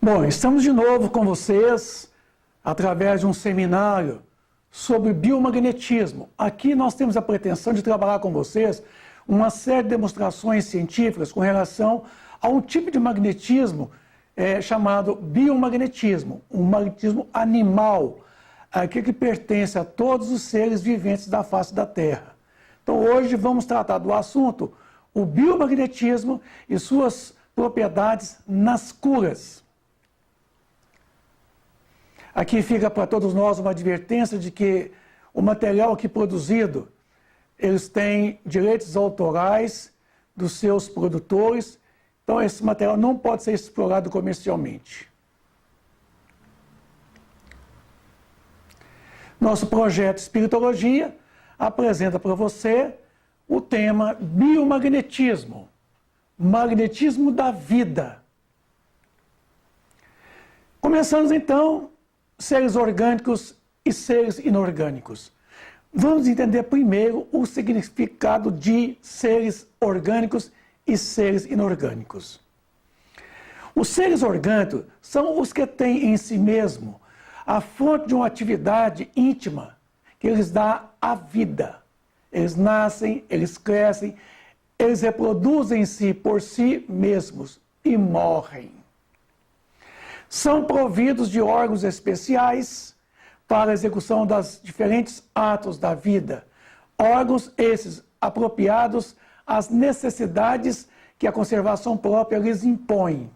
Bom, estamos de novo com vocês através de um seminário sobre biomagnetismo. Aqui nós temos a pretensão de trabalhar com vocês uma série de demonstrações científicas com relação a um tipo de magnetismo chamado biomagnetismo, um magnetismo animal, aquele que pertence a todos os seres viventes da face da Terra. Então hoje vamos tratar do assunto, o biomagnetismo e suas propriedades nas curas. Aqui fica para todos nós uma advertência de que o material aqui produzido, eles têm direitos autorais dos seus produtores, então esse material não pode ser explorado comercialmente. Nosso projeto Espiritologia apresenta para você o tema biomagnetismo, magnetismo da vida. Começamos então seres orgânicos e seres inorgânicos. Vamos entender primeiro o significado de seres orgânicos e seres inorgânicos. Os seres orgânicos são os que têm em si mesmo a fonte de uma atividade íntima que lhes dá a vida. Eles nascem, eles crescem, eles reproduzem-se por si mesmos e morrem. São providos de órgãos especiais para a execução das diferentes atos da vida. Órgãos esses apropriados às necessidades que a conservação própria lhes impõe.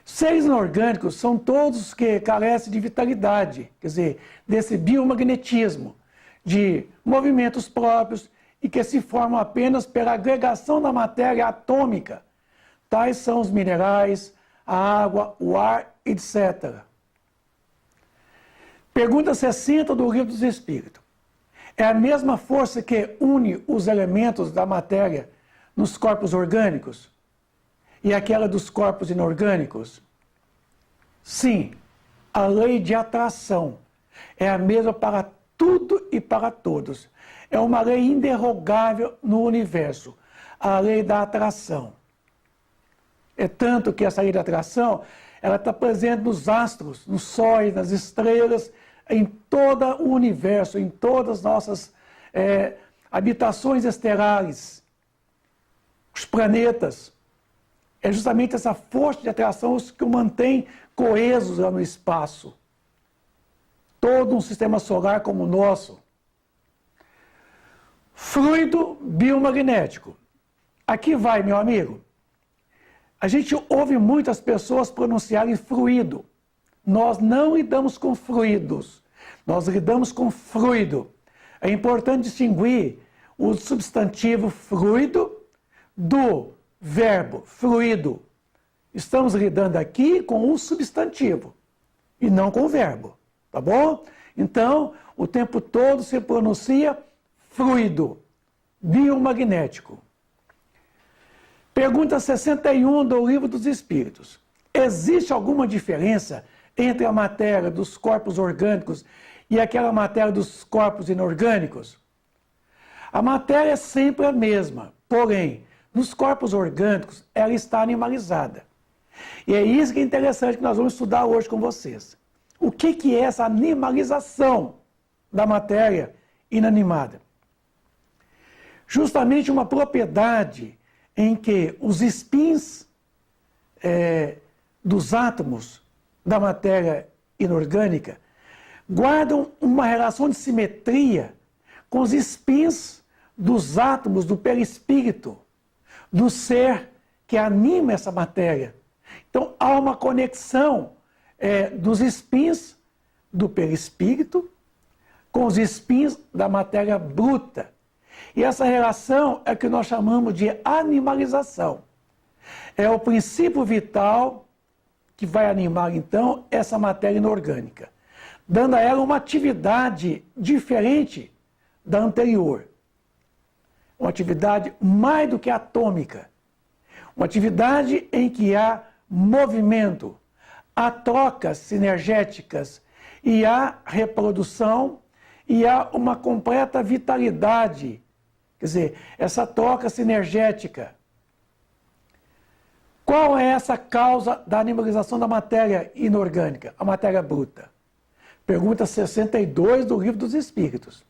Seres inorgânicos são todos que carecem de vitalidade, quer dizer, desse biomagnetismo, de movimentos próprios e que se formam apenas pela agregação da matéria atômica. Tais são os minerais, a água, o ar, etc. Pergunta 60 do Livro dos Espíritos. É a mesma força que une os elementos da matéria nos corpos orgânicos e aquela dos corpos inorgânicos? Sim, a lei de atração é a mesma para tudo e para todos. É uma lei inderrogável no universo, a lei da atração. É tanto que essa lei da atração, ela está presente nos astros, nos sóis, nas estrelas, em todo o universo, em todas as nossas habitações estelares, os planetas. É justamente essa força de atração que o mantém coesos lá no espaço. Todo um sistema solar como o nosso. Fluido biomagnético. Aqui vai, meu amigo. A gente ouve muitas pessoas pronunciarem fluido. Nós não lidamos com fluidos, nós lidamos com fluido. É importante distinguir o substantivo fluido do verbo fluido. Estamos lidando aqui com o substantivo e não com o verbo, tá bom? Então, o tempo todo se pronuncia fluido, biomagnético. Pergunta 61 do Livro dos Espíritos. Existe alguma diferença entre a matéria dos corpos orgânicos e aquela matéria dos corpos inorgânicos? A matéria é sempre a mesma, porém, nos corpos orgânicos ela está animalizada. E é isso que é interessante que nós vamos estudar hoje com vocês. O que é essa animalização da matéria inanimada? Justamente uma propriedade em que os spins dos átomos da matéria inorgânica guardam uma relação de simetria com os spins dos átomos do perispírito, do ser que anima essa matéria. Então, há uma conexão dos spins do perispírito com os spins da matéria bruta. E essa relação é que nós chamamos de animalização. É o princípio vital que vai animar, então, essa matéria inorgânica, dando a ela uma atividade diferente da anterior. Uma atividade mais do que atômica. Uma atividade em que há movimento, há trocas sinergéticas e há reprodução e há uma completa vitalidade. Quer dizer, essa troca sinergética Qual é essa causa da animalização da matéria inorgânica, a matéria bruta? Pergunta 62 do Livro dos Espíritos.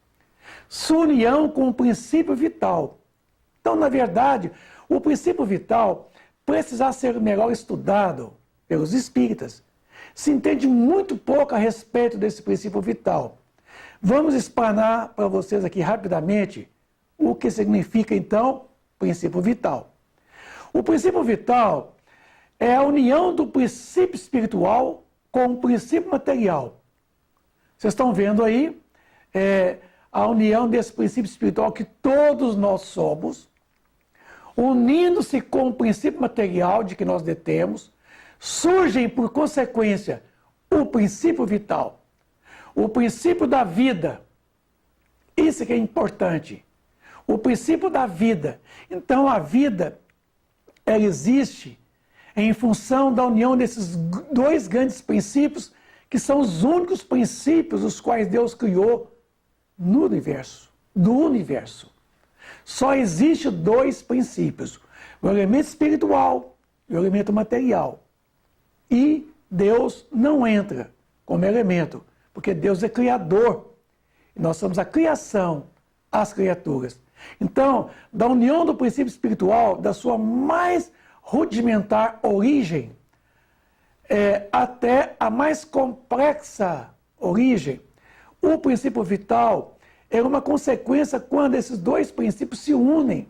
Sua união com o princípio vital. Então, na verdade, o princípio vital precisa ser melhor estudado pelos espíritas. Se entende muito pouco a respeito desse princípio vital. Vamos explanar para vocês aqui rapidamente o que significa, então, princípio vital. O princípio vital é a união do princípio espiritual com o princípio material. Vocês estão vendo aí a união desse princípio espiritual que todos nós somos, unindo-se com o princípio material de que nós detemos, surgem por consequência o princípio vital, o princípio da vida. Isso que é importante. O princípio da vida. Então a vida, ela existe em função da união desses dois grandes princípios, que são os únicos princípios os quais Deus criou no universo, do universo. Só existe dois princípios, o elemento espiritual e o elemento material. E Deus não entra como elemento, porque Deus é criador. E nós somos a criação, as criaturas. Então, da união do princípio espiritual, da sua mais rudimentar origem, até a mais complexa origem, o princípio vital é uma consequência quando esses dois princípios se unem.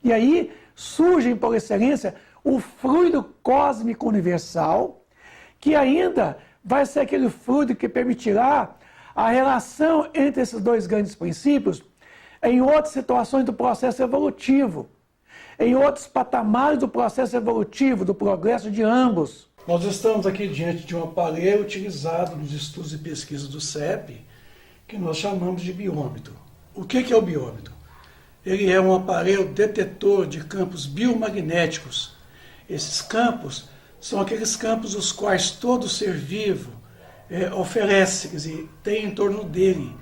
E aí surgem, por excelência, o fluido cósmico universal, que ainda vai ser aquele fluido que permitirá a relação entre esses dois grandes princípios em outras situações do processo evolutivo, em outros patamares do processo evolutivo, do progresso de ambos. Nós estamos aqui diante de um aparelho utilizado nos estudos e pesquisas do CEP, que nós chamamos de biômetro. O que é o biômetro? Ele é um aparelho detetor de campos biomagnéticos. Esses campos são aqueles campos os quais todo ser vivo oferece, quer dizer, tem em torno dele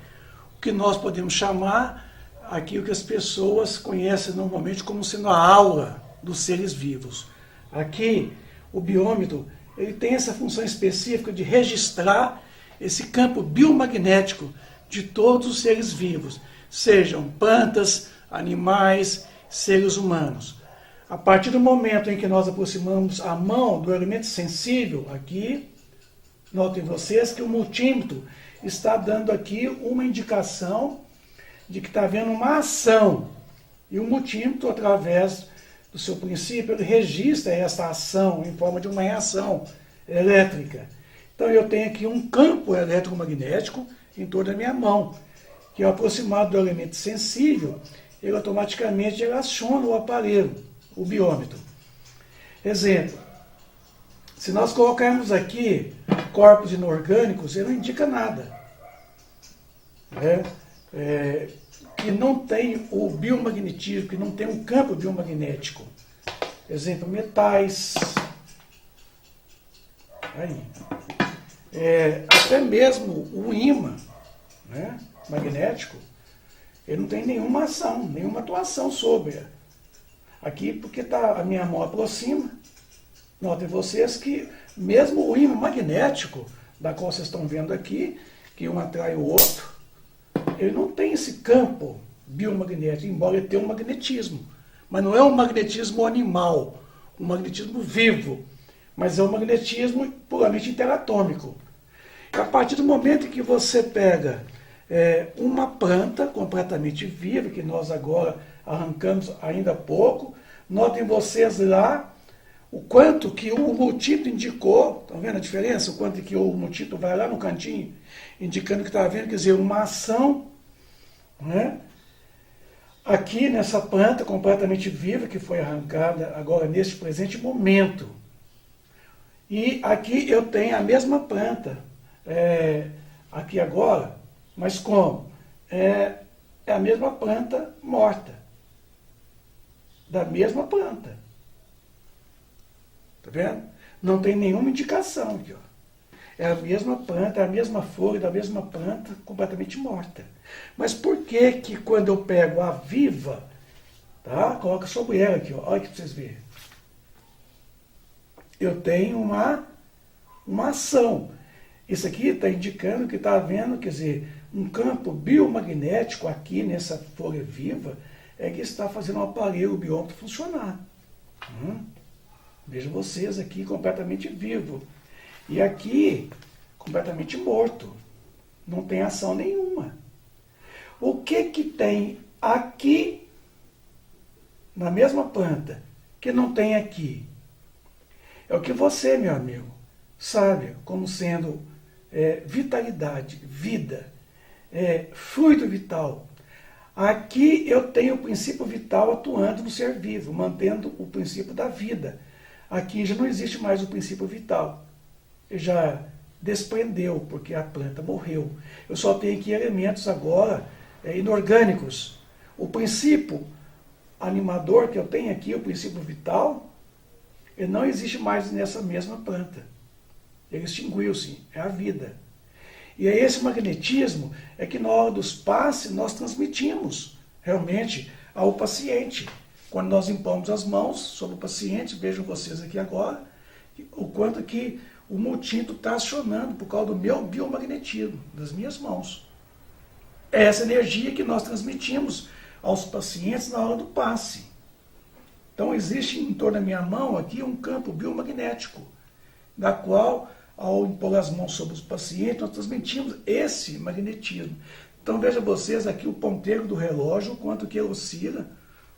o que nós podemos chamar aquilo que as pessoas conhecem normalmente como sendo a aura dos seres vivos. Aqui, o biômetro, ele tem essa função específica de registrar esse campo biomagnético de todos os seres vivos, sejam plantas, animais, seres humanos. A partir do momento em que nós aproximamos a mão do elemento sensível, aqui, notem vocês que o multímetro está dando aqui uma indicação de que está havendo uma ação. E o multímetro, através do seu princípio, ele registra essa ação em forma de uma reação elétrica. Então eu tenho aqui um campo eletromagnético em torno da minha mão, que ao aproximado do elemento sensível, ele automaticamente aciona o aparelho, o biômetro. Exemplo, se nós colocarmos aqui corpos inorgânicos, ele não indica nada. Que não tem o biomagnetismo, que não tem um campo biomagnético. Exemplo, metais. Aí. Até mesmo o ímã, né, magnético, ele não tem nenhuma ação, nenhuma atuação sobre. Aqui, porque a minha mão aproxima, notem vocês que mesmo o ímã magnético, da qual vocês estão vendo aqui, que um atrai o outro, ele não tem esse campo biomagnético, embora ele tenha um magnetismo. Mas não é um magnetismo animal, um magnetismo vivo, mas é um magnetismo puramente interatômico. A partir do momento em que você pega uma planta completamente viva, que nós agora arrancamos ainda há pouco, notem vocês lá o quanto que o multímetro indicou, estão vendo a diferença? O quanto que o multímetro vai lá no cantinho, indicando que está havendo, quer dizer, uma ação, né? Aqui nessa planta completamente viva, que foi arrancada agora neste presente momento. E aqui eu tenho a mesma planta, aqui agora, mas como? É a mesma planta morta, da mesma planta. Tá vendo? Não tem nenhuma indicação aqui, ó. É a mesma planta, é a mesma folha da mesma planta, completamente morta. Mas por que que quando eu pego a viva, tá? Coloca sobre ela aqui, ó. Olha aqui para vocês verem. eu tenho uma ação. Isso aqui está indicando que está havendo, quer dizer, um campo biomagnético aqui nessa folha viva, é que está fazendo o aparelho biômetro funcionar. Vejo vocês aqui completamente vivo. E aqui, completamente morto. Não tem ação nenhuma. O que tem aqui, na mesma planta, que não tem aqui? É o que você, meu amigo, sabe como sendo vitalidade, vida, fluido vital. Aqui eu tenho o princípio vital atuando no ser vivo, mantendo o princípio da vida. Aqui já não existe mais o princípio vital. Já desprendeu, porque a planta morreu. Eu só tenho aqui elementos agora inorgânicos. O princípio animador que eu tenho aqui, o princípio vital, ele não existe mais nessa mesma planta. Ele extinguiu-se, é a vida. E é esse magnetismo que na hora dos passes nós transmitimos realmente ao paciente. Quando nós impomos as mãos sobre o paciente, vejam vocês aqui agora, o quanto que o multímetro está acionando por causa do meu biomagnetismo, das minhas mãos. É essa energia que nós transmitimos aos pacientes na hora do passe. Então existe em torno da minha mão aqui um campo biomagnético, da qual, ao impor as mãos sobre os pacientes, nós transmitimos esse magnetismo. Então veja vocês aqui o ponteiro do relógio, o quanto que ele oscila,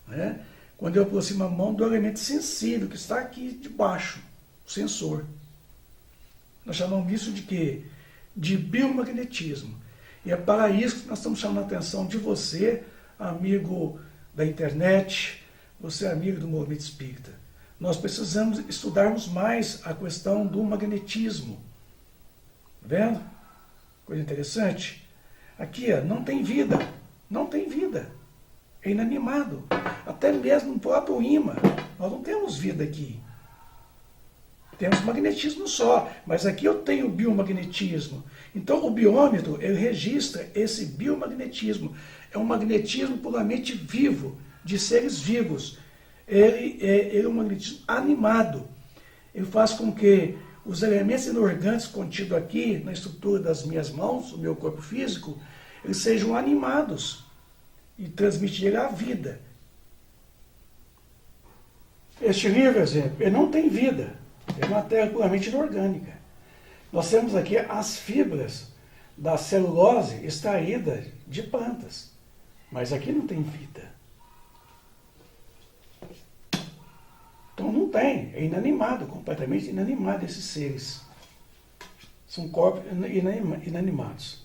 né? Quando eu aproximo a mão do elemento sensível, que está aqui debaixo, o sensor. Nós chamamos isso de quê? De biomagnetismo. E é para isso que nós estamos chamando a atenção de você, amigo da internet, você amigo do movimento espírita. Nós precisamos estudarmos mais a questão do magnetismo. Tá vendo? Coisa interessante. Aqui, ó, não tem vida. Não tem vida. É inanimado. Até mesmo no próprio ímã. Nós não temos vida aqui. Temos magnetismo só. Mas aqui eu tenho biomagnetismo. Então o biômetro, ele registra esse biomagnetismo. É um magnetismo puramente vivo, de seres vivos. Ele é um magnetismo animado. Ele faz com que os elementos inorgânicos contidos aqui na estrutura das minhas mãos, o meu corpo físico, eles sejam animados e transmitir a vida. Este livro, exemplo, ele não tem vida. É matéria puramente inorgânica. Nós temos aqui as fibras da celulose extraídas de plantas. Mas aqui não tem vida. Então não tem, é inanimado, completamente inanimado esses seres. São corpos inanimados.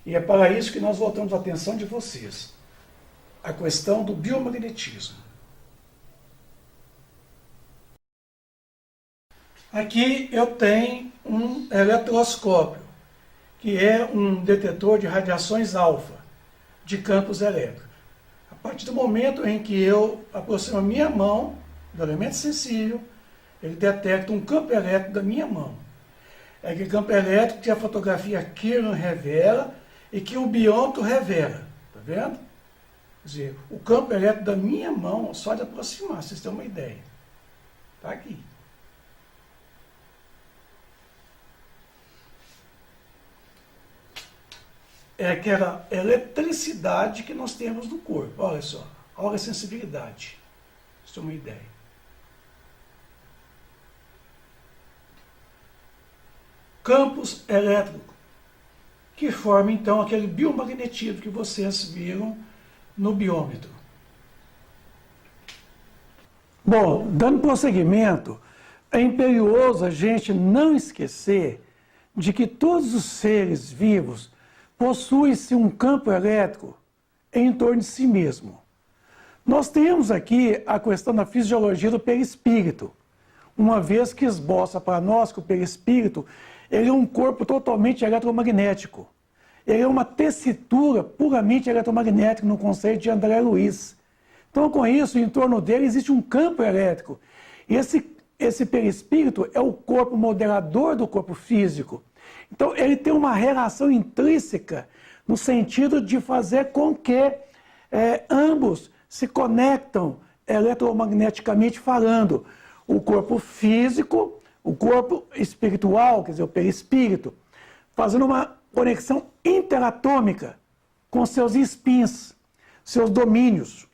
E é para isso que nós voltamos a atenção de vocês. A questão do biomagnetismo. Aqui eu tenho um eletroscópio, que é um detetor de radiações alfa, de campos elétricos. A partir do momento em que eu aproximo a minha mão do elemento sensível, ele detecta um campo elétrico da minha mão. É aquele campo elétrico que a fotografia Kirlian revela e que o biômetro revela. Está vendo? Quer dizer, o campo elétrico da minha mão, só de aproximar, vocês têm uma ideia. Está aqui. É aquela eletricidade que nós temos no corpo. Olha só, olha a sensibilidade. Vocês têm uma ideia. Campos elétricos, que formam então aquele biomagnetismo que vocês viram no biômetro. Bom, dando prosseguimento, é imperioso a gente não esquecer de que todos os seres vivos possuem-se um campo elétrico em torno de si mesmo. Nós temos aqui a questão da fisiologia do perispírito, uma vez que esboça para nós que o perispírito ele é um corpo totalmente eletromagnético. Ele é uma tessitura puramente eletromagnética no conceito de André Luiz. Então, com isso, em torno dele existe um campo elétrico. E esse perispírito é o corpo moderador do corpo físico. Então, ele tem uma relação intrínseca no sentido de fazer com que ambos se conectam eletromagneticamente falando. O corpo físico o corpo espiritual, quer dizer, o perispírito, fazendo uma conexão interatômica com seus spins, seus domínios.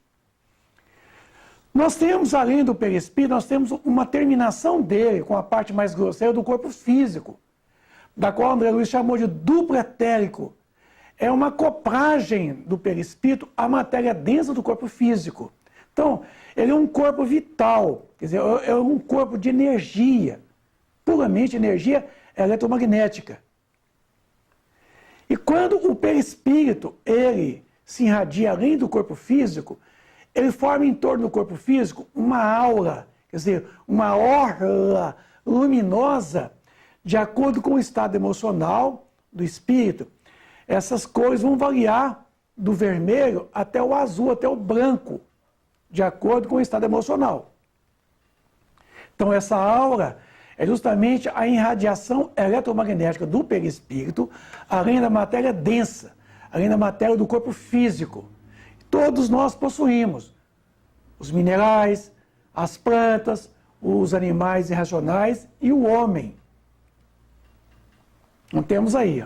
Nós temos, além do perispírito, nós temos uma terminação dele com a parte mais grosseira do corpo físico, da qual André Luiz chamou de duplo etérico. É uma acoplagem do perispírito à matéria densa do corpo físico. Então, ele é um corpo vital, quer dizer, é um corpo de energia, puramente energia eletromagnética. E quando o perispírito, ele se irradia além do corpo físico, ele forma em torno do corpo físico uma aura, quer dizer, uma orla luminosa, de acordo com o estado emocional do espírito. Essas cores vão variar do vermelho até o azul, até o branco, de acordo com o estado emocional. Então, essa aura é justamente a irradiação eletromagnética do perispírito, além da matéria densa, além da matéria do corpo físico. Todos nós possuímos os minerais, as plantas, os animais irracionais e o homem. Então, temos aí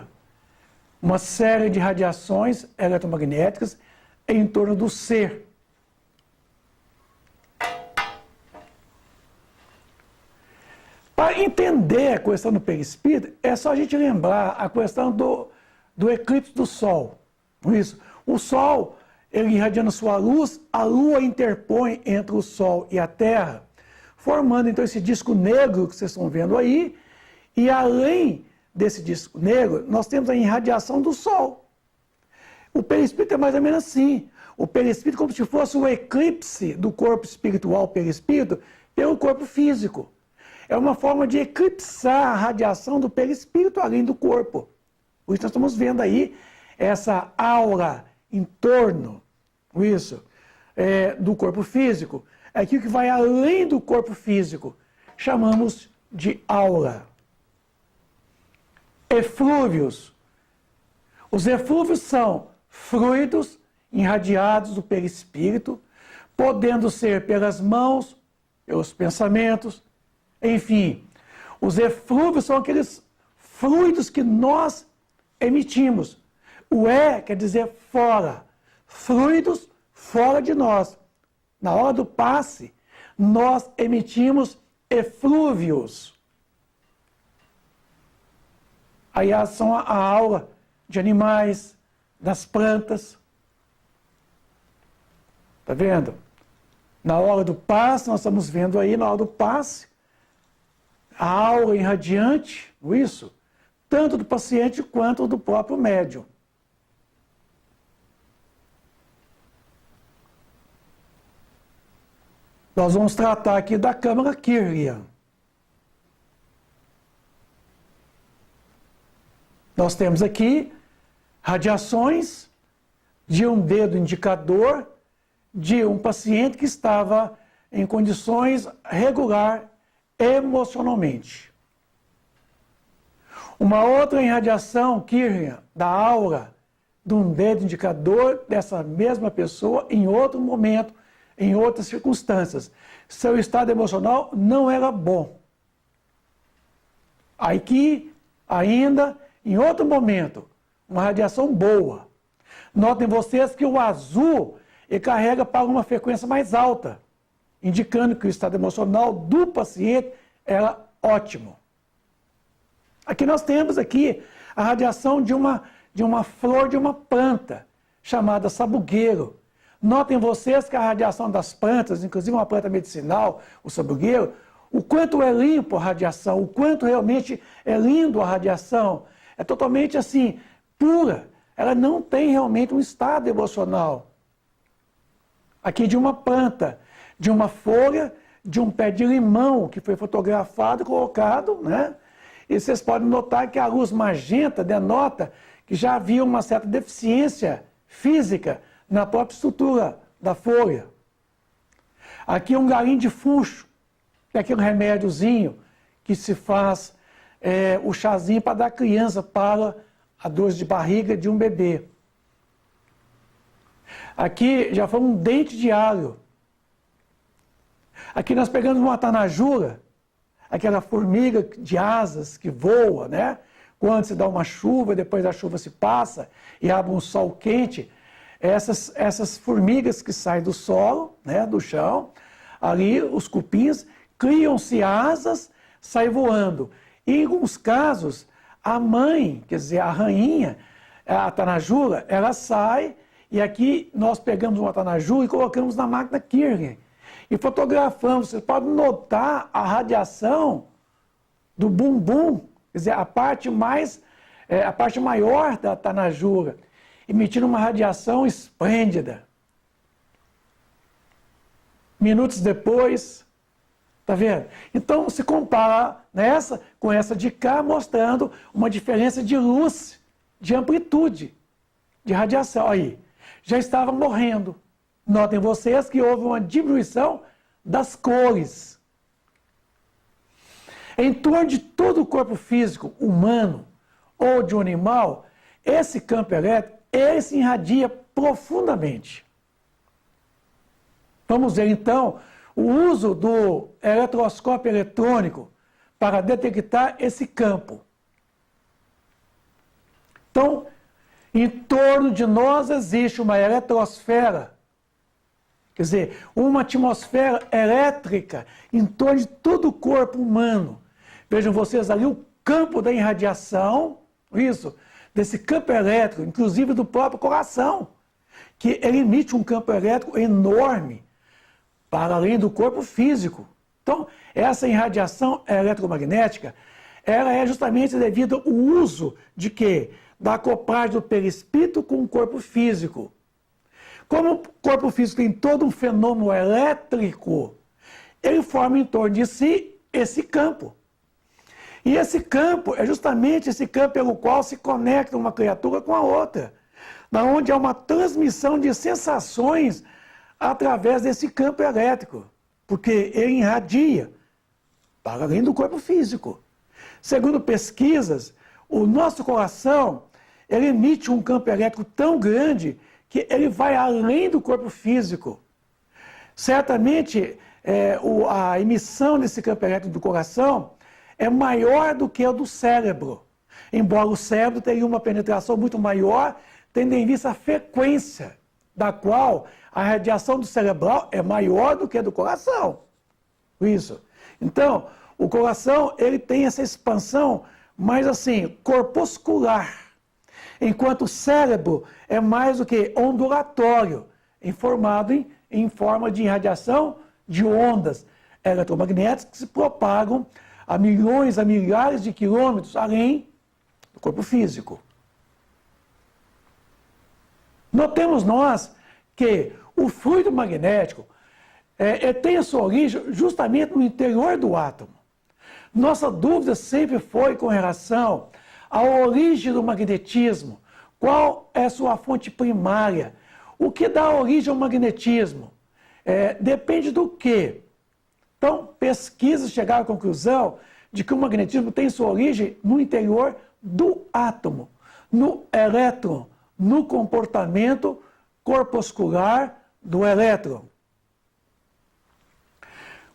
uma série de radiações eletromagnéticas em torno do ser. Para entender a questão do perispírito, é só a gente lembrar a questão do eclipse do Sol. Isso. O Sol, ele irradiando sua luz, a Lua interpõe entre o Sol e a Terra, formando então esse disco negro que vocês estão vendo aí, e além desse disco negro, nós temos a irradiação do Sol. O perispírito é mais ou menos assim. O perispírito é como se fosse o eclipse do corpo espiritual, perispírito, pelo corpo físico. É uma forma de eclipsar a radiação do perispírito além do corpo. Por isso nós estamos vendo aí essa aura em torno, do corpo físico. É aquilo que vai além do corpo físico. Chamamos de aura. Eflúvios. Os eflúvios são fluidos irradiados do perispírito, podendo ser pelas mãos, pelos pensamentos, enfim. Os eflúvios são aqueles fluidos que nós emitimos. O quer dizer fora. Fluidos fora de nós. Na hora do passe, nós emitimos eflúvios. Aí são a aura de animais, das plantas. Está vendo? Na hora do passe, nós estamos vendo aí, na hora do passe, a aura irradiante, tanto do paciente quanto do próprio médium. Nós vamos tratar aqui da câmara Kirlian. Nós temos aqui radiações de um dedo indicador de um paciente que estava em condições regular emocionalmente. Uma outra irradiação Kirlian da aura de um dedo indicador dessa mesma pessoa em outro momento, em outras circunstâncias. Seu estado emocional não era bom. Aqui, ainda, em outro momento, uma radiação boa. Notem vocês que o azul ele carrega para uma frequência mais alta, indicando que o estado emocional do paciente era ótimo. Aqui nós temos aqui a radiação de uma flor de uma planta, chamada sabugueiro. Notem vocês que a radiação das plantas, inclusive uma planta medicinal, o sabugueiro, o quanto é limpo a radiação, o quanto realmente é lindo a radiação, é totalmente assim, pura. Ela não tem realmente um estado emocional. Aqui de uma planta, de uma folha, de um pé de limão que foi fotografado e colocado, né? E vocês podem notar que a luz magenta denota que já havia uma certa deficiência física na própria estrutura da folha. Aqui um galinho de funcho, que é aquele remédiozinho que se faz o chazinho para dar criança para a dor de barriga de um bebê. Aqui já foi um dente de alho. Aqui nós pegamos uma tanajura, aquela formiga de asas que voa, né? Quando se dá uma chuva, depois a chuva se passa e abre um sol quente, essas formigas que saem do solo, né, do chão, ali os cupins, criam-se asas, saem voando. E em alguns casos, a mãe, quer dizer, a rainha, a tanajura, ela sai, e aqui nós pegamos uma tanajura e colocamos na máquina Kircher. E fotografamos, vocês podem notar a radiação do bumbum, quer dizer, a parte maior da tanajura, emitindo uma radiação esplêndida. Minutos depois, tá vendo? Então se compara nessa com essa de cá, mostrando uma diferença de luz, de amplitude, de radiação. Aí, já estava morrendo. Notem vocês que houve uma diminuição das cores. Em torno de todo o corpo físico humano ou de um animal, esse campo elétrico, ele se irradia profundamente. Vamos ver então o uso do eletroscópio eletrônico para detectar esse campo. Então, em torno de nós existe uma eletrosfera, quer dizer, uma atmosfera elétrica em torno de todo o corpo humano. Vejam vocês ali o campo da irradiação, isso, desse campo elétrico, inclusive do próprio coração, que ele emite um campo elétrico enorme para além do corpo físico. Então, essa irradiação eletromagnética, ela é justamente devido ao uso de quê? Da acoplagem do perispírito com o corpo físico. Como o corpo físico tem todo um fenômeno elétrico, ele forma em torno de si esse campo. E esse campo é justamente esse campo pelo qual se conecta uma criatura com a outra, na onde há uma transmissão de sensações através desse campo elétrico, porque ele irradia para além do corpo físico. Segundo pesquisas, o nosso coração, ele emite um campo elétrico tão grande que ele vai além do corpo físico. Certamente, a emissão desse campo elétrico do coração é maior do que a do cérebro. Embora o cérebro tenha uma penetração muito maior, tendo em vista a frequência da qual a radiação do cerebral é maior do que a do coração. Isso. Então, o coração, ele tem essa expansão mais assim, corpuscular, enquanto o cérebro é mais do que ondulatório, formado em forma de irradiação de ondas eletromagnéticas que se propagam a milhões, a milhares de quilômetros além do corpo físico. Notemos nós que o fluido magnético tem a sua origem justamente no interior do átomo. Nossa dúvida sempre foi com relação à origem do magnetismo. Qual é sua fonte primária? O que dá origem ao magnetismo? Depende do quê? Então, pesquisas chegaram à conclusão de que o magnetismo tem sua origem no interior do átomo, no elétron, no comportamento corpuscular do elétron.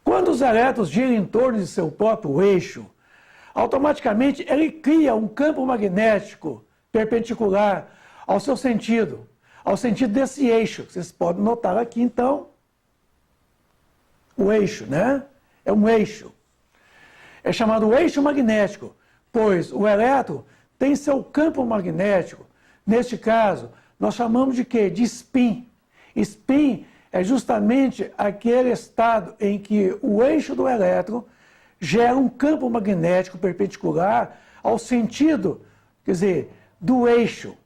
Quando os elétrons giram em torno de seu próprio eixo, automaticamente ele cria um campo magnético perpendicular ao seu sentido, ao sentido desse eixo. Vocês podem notar aqui, então, o eixo, né? É um eixo. É chamado eixo magnético, pois o elétron tem seu campo magnético. Neste caso, nós chamamos de quê? De spin. Spin é justamente aquele estado em que o eixo do elétron gera um campo magnético perpendicular ao sentido, quer dizer, do eixo.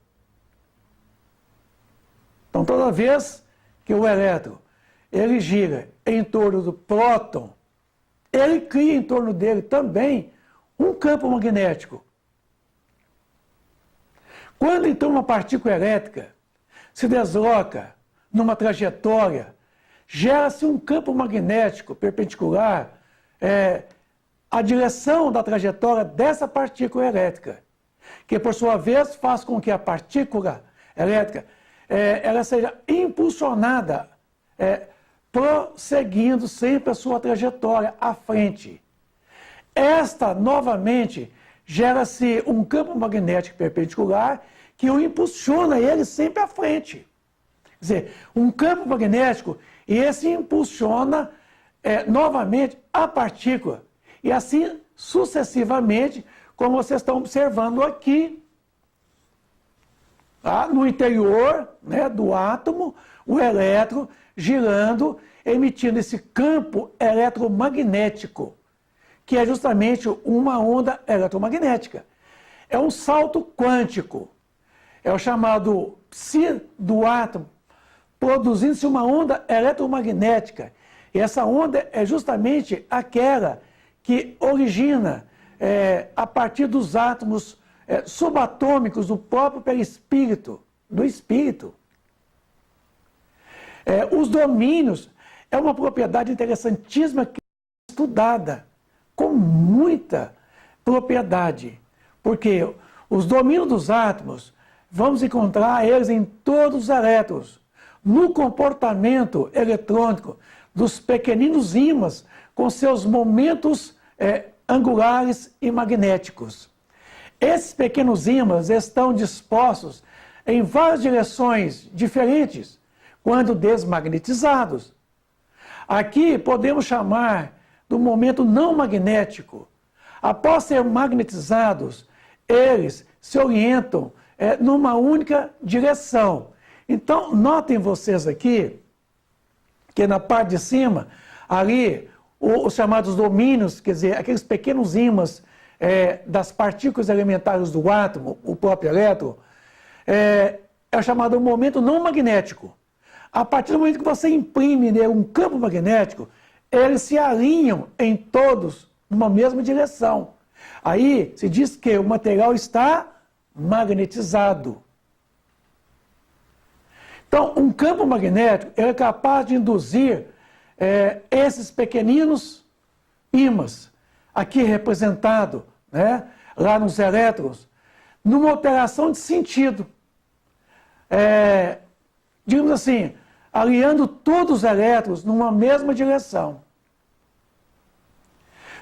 Então, toda vez que o elétron ele gira em torno do próton, ele cria em torno dele também um campo magnético. Quando então uma partícula elétrica se desloca numa trajetória, gera-se um campo magnético perpendicular à direção da trajetória dessa partícula elétrica, que por sua vez faz com que a partícula elétrica ela seja impulsionada, prosseguindo sempre a sua trajetória à frente. esta novamente gera-se um campo magnético perpendicular que o impulsiona ele sempre à frente. Quer dizer, um campo magnético, e esse impulsiona novamente a partícula. E assim sucessivamente, como vocês estão observando aqui, tá? No interior, né, do átomo, o elétron girando, emitindo esse campo eletromagnético, que é justamente uma onda eletromagnética. É um salto quântico. É o chamado psi do átomo, produzindo-se uma onda eletromagnética. E essa onda é justamente aquela que origina, a partir dos átomos subatômicos do próprio perispírito, do espírito. Os domínios é uma propriedade interessantíssima que é estudada com muita propriedade, porque os domínios dos átomos, vamos encontrar eles em todos os elétrons, no comportamento eletrônico dos pequeninos ímãs com seus momentos angulares e magnéticos. Esses pequenos ímãs estão dispostos em várias direções diferentes quando desmagnetizados. Aqui podemos chamar do momento não magnético. Após ser magnetizados, eles se orientam numa única direção. Então, notem vocês aqui que na parte de cima, ali, os chamados domínios, quer dizer, aqueles pequenos ímãs das partículas elementares do átomo, o próprio elétron, é o chamado momento não magnético. A partir do momento que você imprime nele um campo magnético, eles se alinham em todos numa mesma direção. Aí se diz que o material está magnetizado. Então, um campo magnético é capaz de induzir esses pequeninos ímãs, aqui representado, né, lá nos elétrons, numa alteração de sentido. Digamos assim, alinhando todos os elétrons numa mesma direção.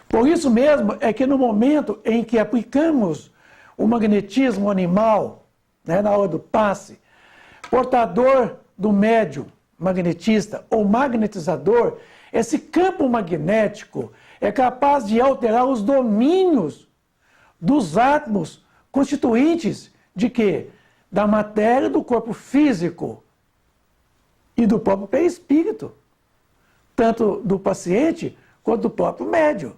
Por isso mesmo é que no momento em que aplicamos o magnetismo animal, né, na hora do passe, portador do médium magnetista ou magnetizador, esse campo magnético é capaz de alterar os domínios dos átomos constituintes de quê? Da matéria do corpo físico e do próprio perispírito, tanto do paciente quanto do próprio médium.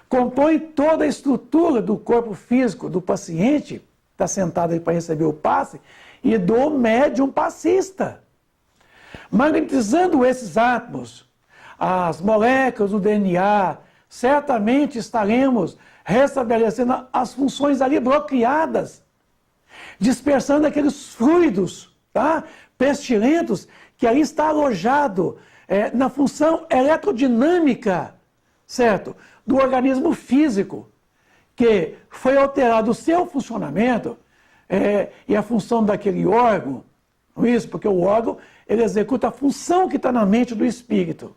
Compõe toda a estrutura do corpo físico do paciente, está sentado aí para receber o passe, e do médium passista. Magnetizando esses átomos, as moléculas do DNA, certamente estaremos restabelecendo as funções ali bloqueadas, dispersando aqueles fluidos, tá, pestilentos que ali está alojado na função eletrodinâmica, certo? Do organismo físico, que foi alterado o seu funcionamento e a função daquele órgão, não é isso? Porque o órgão, ele executa a função que está na mente do espírito,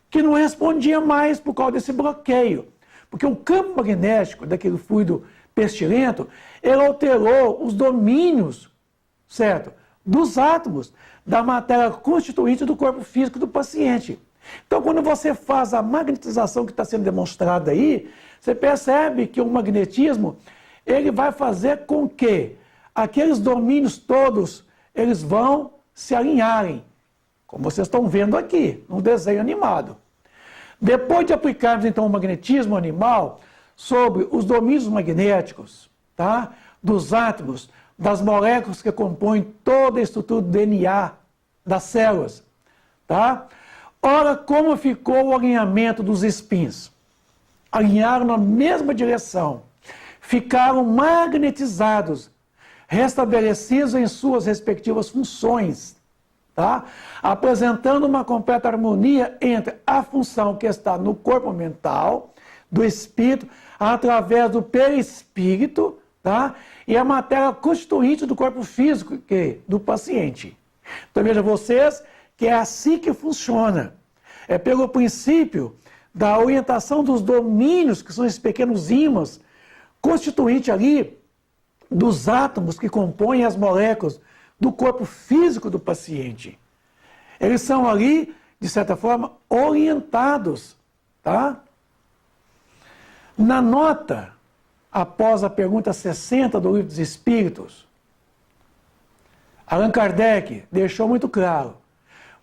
que não respondia mais por causa desse bloqueio. Porque o campo magnético daquele fluido pestilento, ele alterou os domínios, certo? Dos átomos, da matéria constituinte do corpo físico do paciente. Então, quando você faz a magnetização que está sendo demonstrada aí, você percebe que o magnetismo, ele vai fazer com que aqueles domínios todos, eles vão se alinharem, como vocês estão vendo aqui, no desenho animado. Depois de aplicarmos, então, o magnetismo animal sobre os domínios magnéticos, tá, dos átomos, das moléculas que compõem toda a estrutura do DNA das células, tá? Ora, como ficou o alinhamento dos spins? Alinharam na mesma direção, ficaram magnetizados, restabelecidos em suas respectivas funções, tá? Apresentando uma completa harmonia entre a função que está no corpo mental, do espírito, através do perispírito, tá? E a matéria constituinte do corpo físico do paciente. Então, vejam vocês que é assim que funciona. É pelo princípio da orientação dos domínios, que são esses pequenos ímãs, constituinte ali dos átomos que compõem as moléculas do corpo físico do paciente. Eles são ali, de certa forma, orientados, tá? Na nota, após a pergunta 60 do Livro dos Espíritos, Allan Kardec deixou muito claro: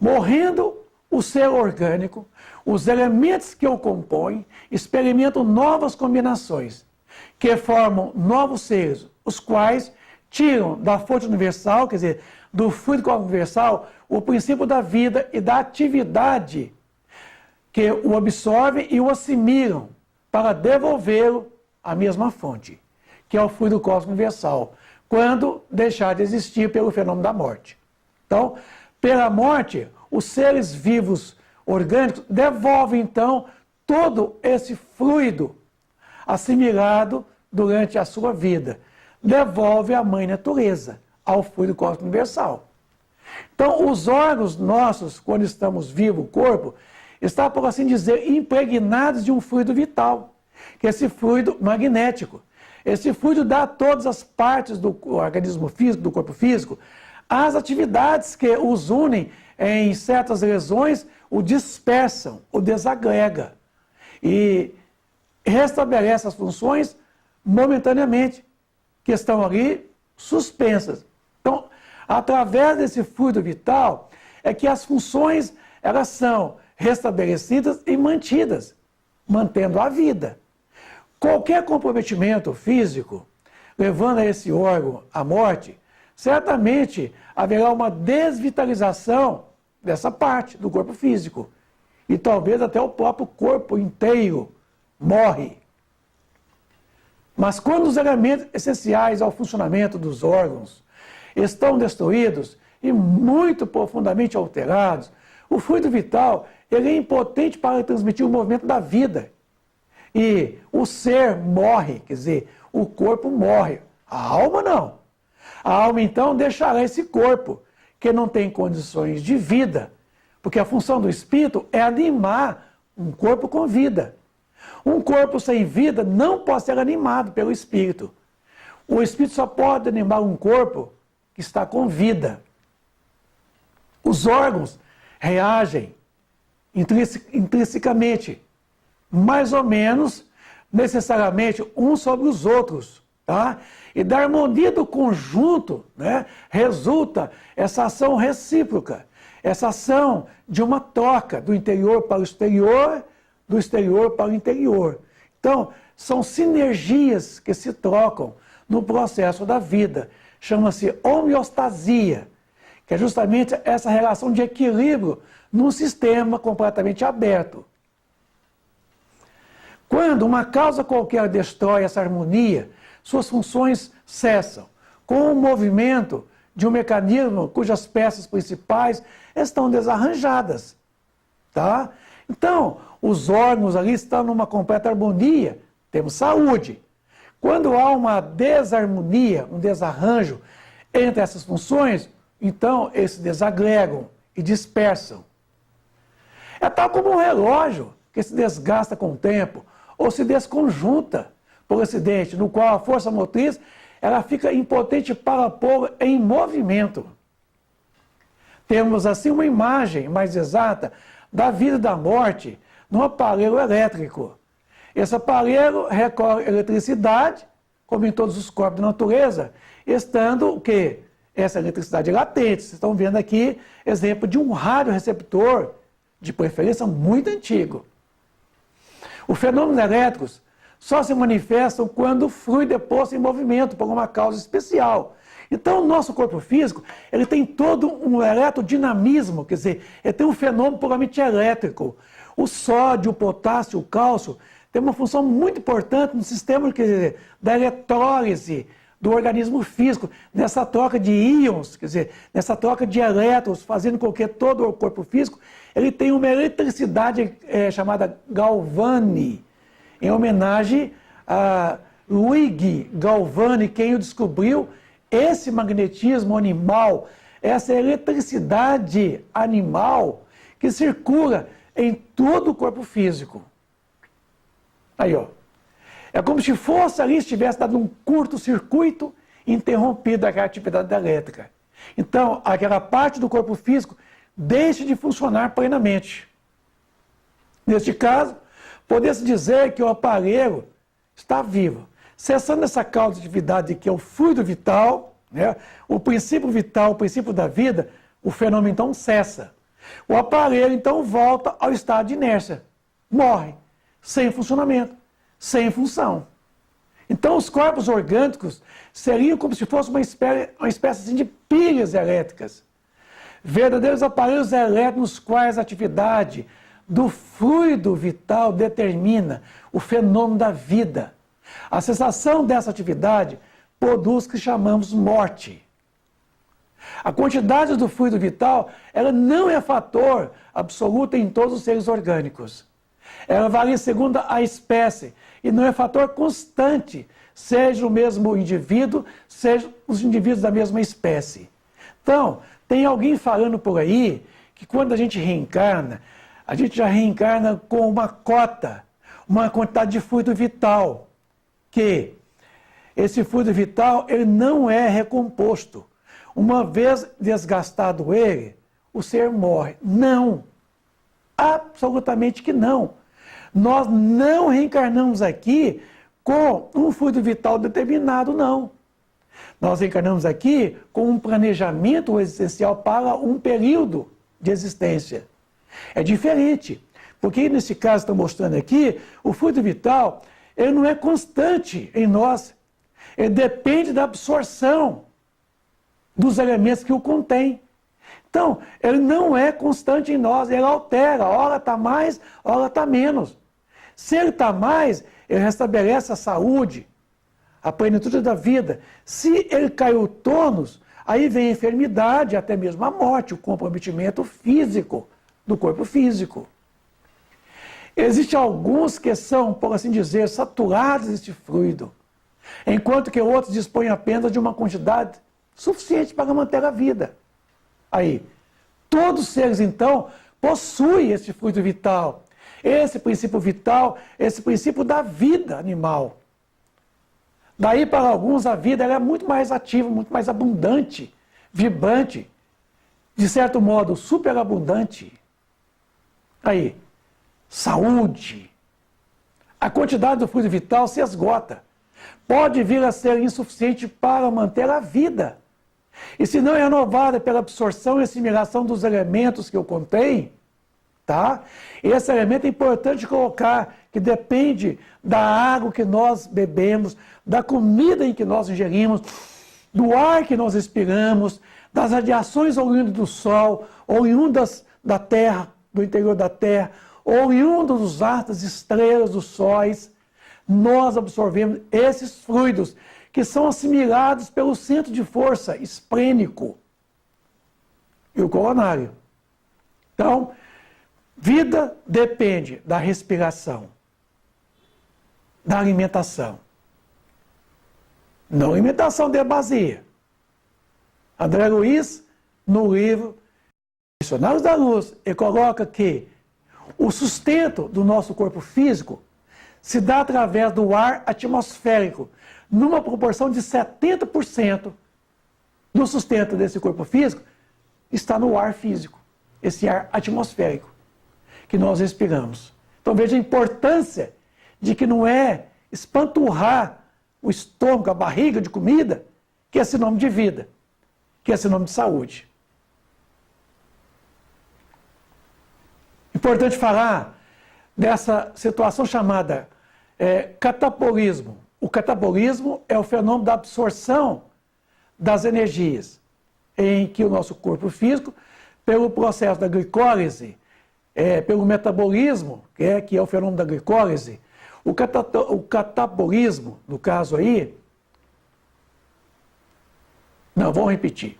morrendo o ser orgânico, os elementos que o compõem experimentam novas combinações, que formam novos seres, os quais tiram da fonte universal, quer dizer, do fluido cósmico universal, o princípio da vida e da atividade, que o absorvem e o assimilam para devolvê-lo à mesma fonte, que é o fluido cósmico universal, quando deixar de existir pelo fenômeno da morte. Então, pela morte, os seres vivos orgânicos devolvem, então, todo esse fluido assimilado durante a sua vida. Devolve à mãe natureza, ao fluido cósmico universal. Então, os órgãos nossos, quando estamos vivos, o corpo, está, por assim dizer, impregnados de um fluido vital, que é esse fluido magnético. Esse fluido dá a todas as partes do organismo físico, do corpo físico, as atividades que os unem em certas lesões, o dispersam, o desagrega e restabelece as funções momentaneamente, que estão ali suspensas. Então, através desse fluido vital, é que as funções elas são restabelecidas e mantidas, mantendo a vida. Qualquer comprometimento físico, levando a esse órgão à morte, certamente haverá uma desvitalização dessa parte do corpo físico. E talvez até o próprio corpo inteiro morre. Mas quando os elementos essenciais ao funcionamento dos órgãos estão destruídos e muito profundamente alterados, o fluido vital ele é impotente para transmitir o movimento da vida. E o ser morre, quer dizer, o corpo morre. A alma não. A alma, então, deixará esse corpo, que não tem condições de vida, porque a função do espírito é animar um corpo com vida. Um corpo sem vida não pode ser animado pelo espírito. O espírito só pode animar um corpo que está com vida. Os órgãos reagem intrinsecamente, mais ou menos, necessariamente, uns sobre os outros. Tá? E da harmonia do conjunto, né, resulta essa ação recíproca, essa ação de uma troca do interior para o exterior, do exterior para o interior. Então, são sinergias que se trocam no processo da vida. Chama-se homeostasia, que é justamente essa relação de equilíbrio num sistema completamente aberto. Quando uma causa qualquer destrói essa harmonia, suas funções cessam, com o movimento de um mecanismo cujas peças principais estão desarranjadas. Tá? Então, os órgãos ali estão numa completa harmonia, temos saúde. Quando há uma desarmonia, um desarranjo entre essas funções, então eles se desagregam e dispersam. É tal como um relógio que se desgasta com o tempo ou se desconjunta por acidente, no qual a força motriz ela fica impotente para pôr em movimento. Temos assim uma imagem mais exata da vida e da morte num aparelho elétrico. Esse aparelho recorre eletricidade, como em todos os corpos da natureza, estando o quê? Essa eletricidade latente. Vocês estão vendo aqui exemplo de um radioreceptor, de preferência muito antigo. Os fenômenos elétricos só se manifestam quando o fluido é posto em movimento por uma causa especial. Então, o nosso corpo físico ele tem todo um eletrodinamismo, quer dizer, ele tem um fenômeno puramente elétrico. O sódio, o potássio, o cálcio tem uma função muito importante no sistema, quer dizer, da eletrólise do organismo físico, nessa troca de íons, quer dizer, nessa troca de elétrons, fazendo com que todo o corpo físico ele tenha uma eletricidade chamada Galvani, em homenagem a Luigi Galvani, quem o descobriu, esse magnetismo animal, essa eletricidade animal que circula em todo o corpo físico. Aí, ó. É como se fosse ali, estivesse dado um curto-circuito interrompido aquela atividade elétrica. Então, aquela parte do corpo físico deixa de funcionar plenamente. Neste caso, poderia-se dizer que o aparelho está vivo. Cessando essa causa de atividade que é o fluido vital, né, o princípio vital, o princípio da vida, o fenômeno então cessa. O aparelho então volta ao estado de inércia, morre, sem funcionamento, sem função. Então os corpos orgânicos seriam como se fosse uma espécie assim, de pilhas elétricas, verdadeiros aparelhos elétricos nos quais a atividade do fluido vital determina o fenômeno da vida. A cessação dessa atividade produz o que chamamos morte. A quantidade do fluido vital, ela não é fator absoluto em todos os seres orgânicos. Ela varia segundo a espécie e não é fator constante, seja o mesmo indivíduo, seja os indivíduos da mesma espécie. Então, tem alguém falando por aí que quando a gente reencarna, a gente já reencarna com uma cota, uma quantidade de fluido vital, que esse fluido vital ele não é recomposto. Uma vez desgastado ele, o ser morre. Não, absolutamente que não. Nós não reencarnamos aqui com um fluido vital determinado, não. Nós reencarnamos aqui com um planejamento existencial para um período de existência. É diferente, porque nesse caso está mostrando aqui, o fluido vital ele não é constante em nós. Ele depende da absorção dos elementos que o contém. Então, ele não é constante em nós, ele altera, hora está mais, hora está menos. Se ele está mais, ele restabelece a saúde, a plenitude da vida. Se ele caiu o tônus, aí vem a enfermidade, até mesmo a morte, o comprometimento físico do corpo físico. Existem alguns que são, por assim dizer, saturados deste fluido, enquanto que outros dispõem apenas de uma quantidade suficiente para manter a vida. Aí, todos os seres, então, possuem esse fluido vital, esse princípio vital, esse princípio da vida animal. Daí, para alguns, a vida ela é muito mais ativa, muito mais abundante, vibrante, de certo modo, superabundante. Aí, saúde. A quantidade do fluido vital se esgota. Pode vir a ser insuficiente para manter a vida. E se não é renovada pela absorção e assimilação dos elementos que eu contém, tá? Esse elemento é importante colocar, que depende da água que nós bebemos, da comida em que nós ingerimos, do ar que nós respiramos, das radiações oriundas do Sol, oriundas da Terra, do interior da Terra, oriundas dos astros, das estrelas, dos sóis. Nós absorvemos esses fluidos que são assimilados pelo centro de força esplênico e o coronário. Então, vida depende da respiração, da alimentação. Não alimentação de basia. André Luiz, no livro Missionários da Luz, ele coloca que o sustento do nosso corpo físico se dá através do ar atmosférico, numa proporção de 70% do sustento desse corpo físico está no ar físico, esse ar atmosférico que nós respiramos. Então veja a importância de que não é espanturrar o estômago, a barriga de comida, que é sinônimo de vida, que é sinônimo de saúde. Importante falar dessa situação chamada catabolismo. O catabolismo é o fenômeno da absorção das energias, em que o nosso corpo físico, pelo processo da glicólise, pelo metabolismo, que é o fenômeno da glicólise, o catabolismo, no caso aí, não, vamos repetir.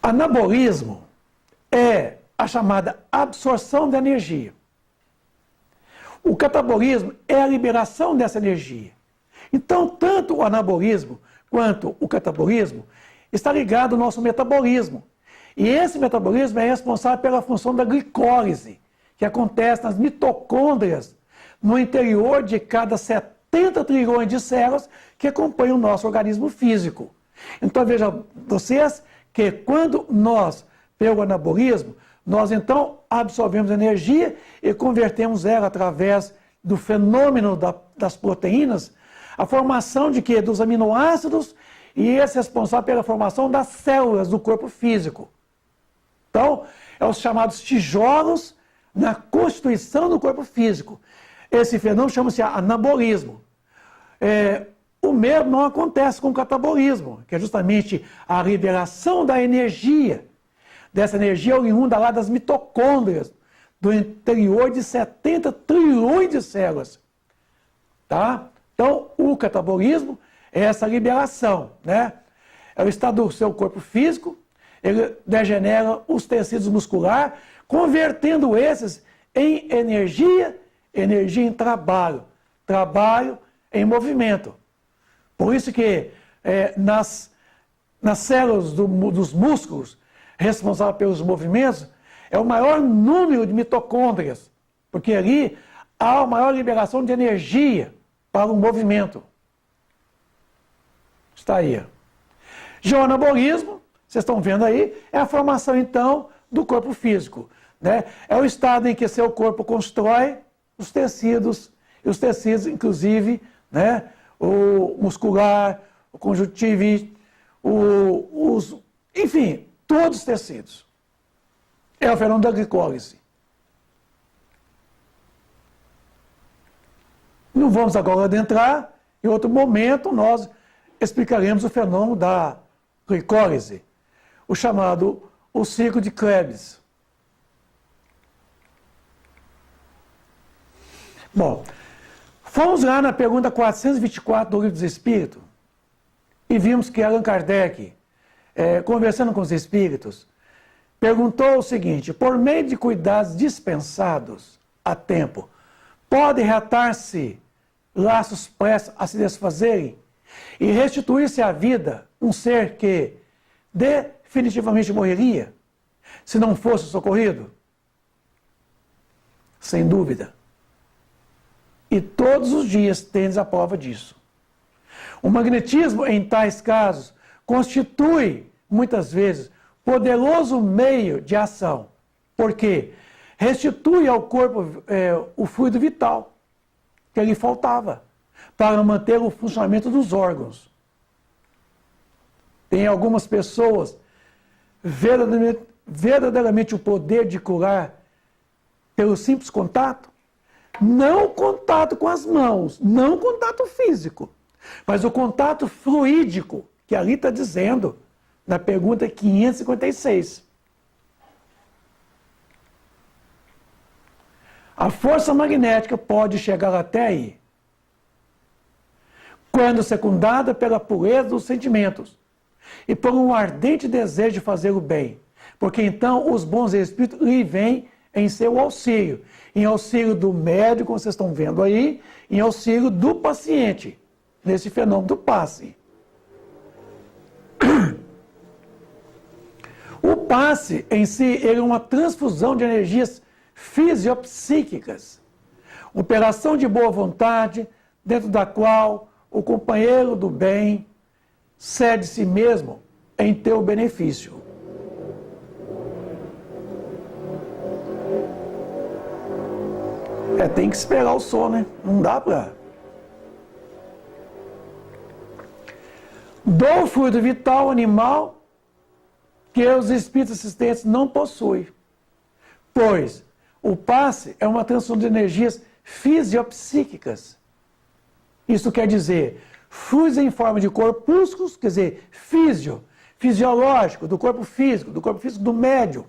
Anabolismo é a chamada absorção da energia. O catabolismo é a liberação dessa energia. Então, tanto o anabolismo quanto o catabolismo está ligado ao nosso metabolismo. E esse metabolismo é responsável pela função da glicólise, que acontece nas mitocôndrias, no interior de cada 70 trilhões de células que acompanham o nosso organismo físico. Então vejam vocês que quando nós, pelo anabolismo, nós então absorvemos energia e convertemos ela através do fenômeno das proteínas, a formação de quê? Dos aminoácidos, e esse é responsável pela formação das células do corpo físico. Então, é os chamados tijolos na constituição do corpo físico. Esse fenômeno chama-se anabolismo. O mesmo não acontece com o catabolismo, que é justamente a liberação da energia, dessa energia oriunda lá das mitocôndrias, do interior de 70 trilhões de células. Tá? Então, o catabolismo é essa liberação, né? É o estado do seu corpo físico, ele degenera os tecidos musculares, convertendo esses em energia, energia em trabalho, trabalho em movimento. Por isso que nas células dos músculos, responsáveis pelos movimentos, é o maior número de mitocôndrias, porque ali há a maior liberação de energia para o movimento. Está aí. Já o anabolismo, vocês estão vendo aí, é a formação então do corpo físico, né? É o estado em que seu corpo constrói os tecidos, e os tecidos, inclusive, né, o muscular, o conjuntivite, enfim, todos os tecidos. É o fenômeno da glicólise. Não vamos agora adentrar, em outro momento nós explicaremos o fenômeno da glicólise, o chamado o ciclo de Krebs. Bom, fomos lá na pergunta 424 do Livro dos Espíritos e vimos que Allan Kardec, conversando com os espíritos, perguntou o seguinte: por meio de cuidados dispensados a tempo, pode reatar-se laços prestes a se desfazerem e restituir-se à vida um ser que definitivamente morreria se não fosse socorrido? Sem dúvida. E todos os dias tendes a prova disso. O magnetismo, em tais casos, constitui, muitas vezes, poderoso meio de ação, porque restitui ao corpo o fluido vital que lhe faltava para manter o funcionamento dos órgãos. Tem algumas pessoas verdadeiramente o poder de curar pelo simples contato, não contato com as mãos, não contato físico, mas o contato fluídico, que ali está dizendo na pergunta 556. A força magnética pode chegar até aí, quando secundada pela pureza dos sentimentos e por um ardente desejo de fazer o bem, porque então os bons espíritos lhe vêm em seu auxílio, em auxílio do médico, como vocês estão vendo aí, em auxílio do paciente, nesse fenômeno do passe. O passe em si ele é uma transfusão de energias fisiopsíquicas, operação de boa vontade, dentro da qual o companheiro do bem cede si mesmo em teu benefício. Tem que esperar o som, né? Não dá para... Dou o fluido vital animal que os espíritos assistentes não possuem, pois o passe é uma transfusão de energias fisiopsíquicas. Isso quer dizer, fluidos em forma de corpúsculos, quer dizer, fisiológico, do corpo físico do médium.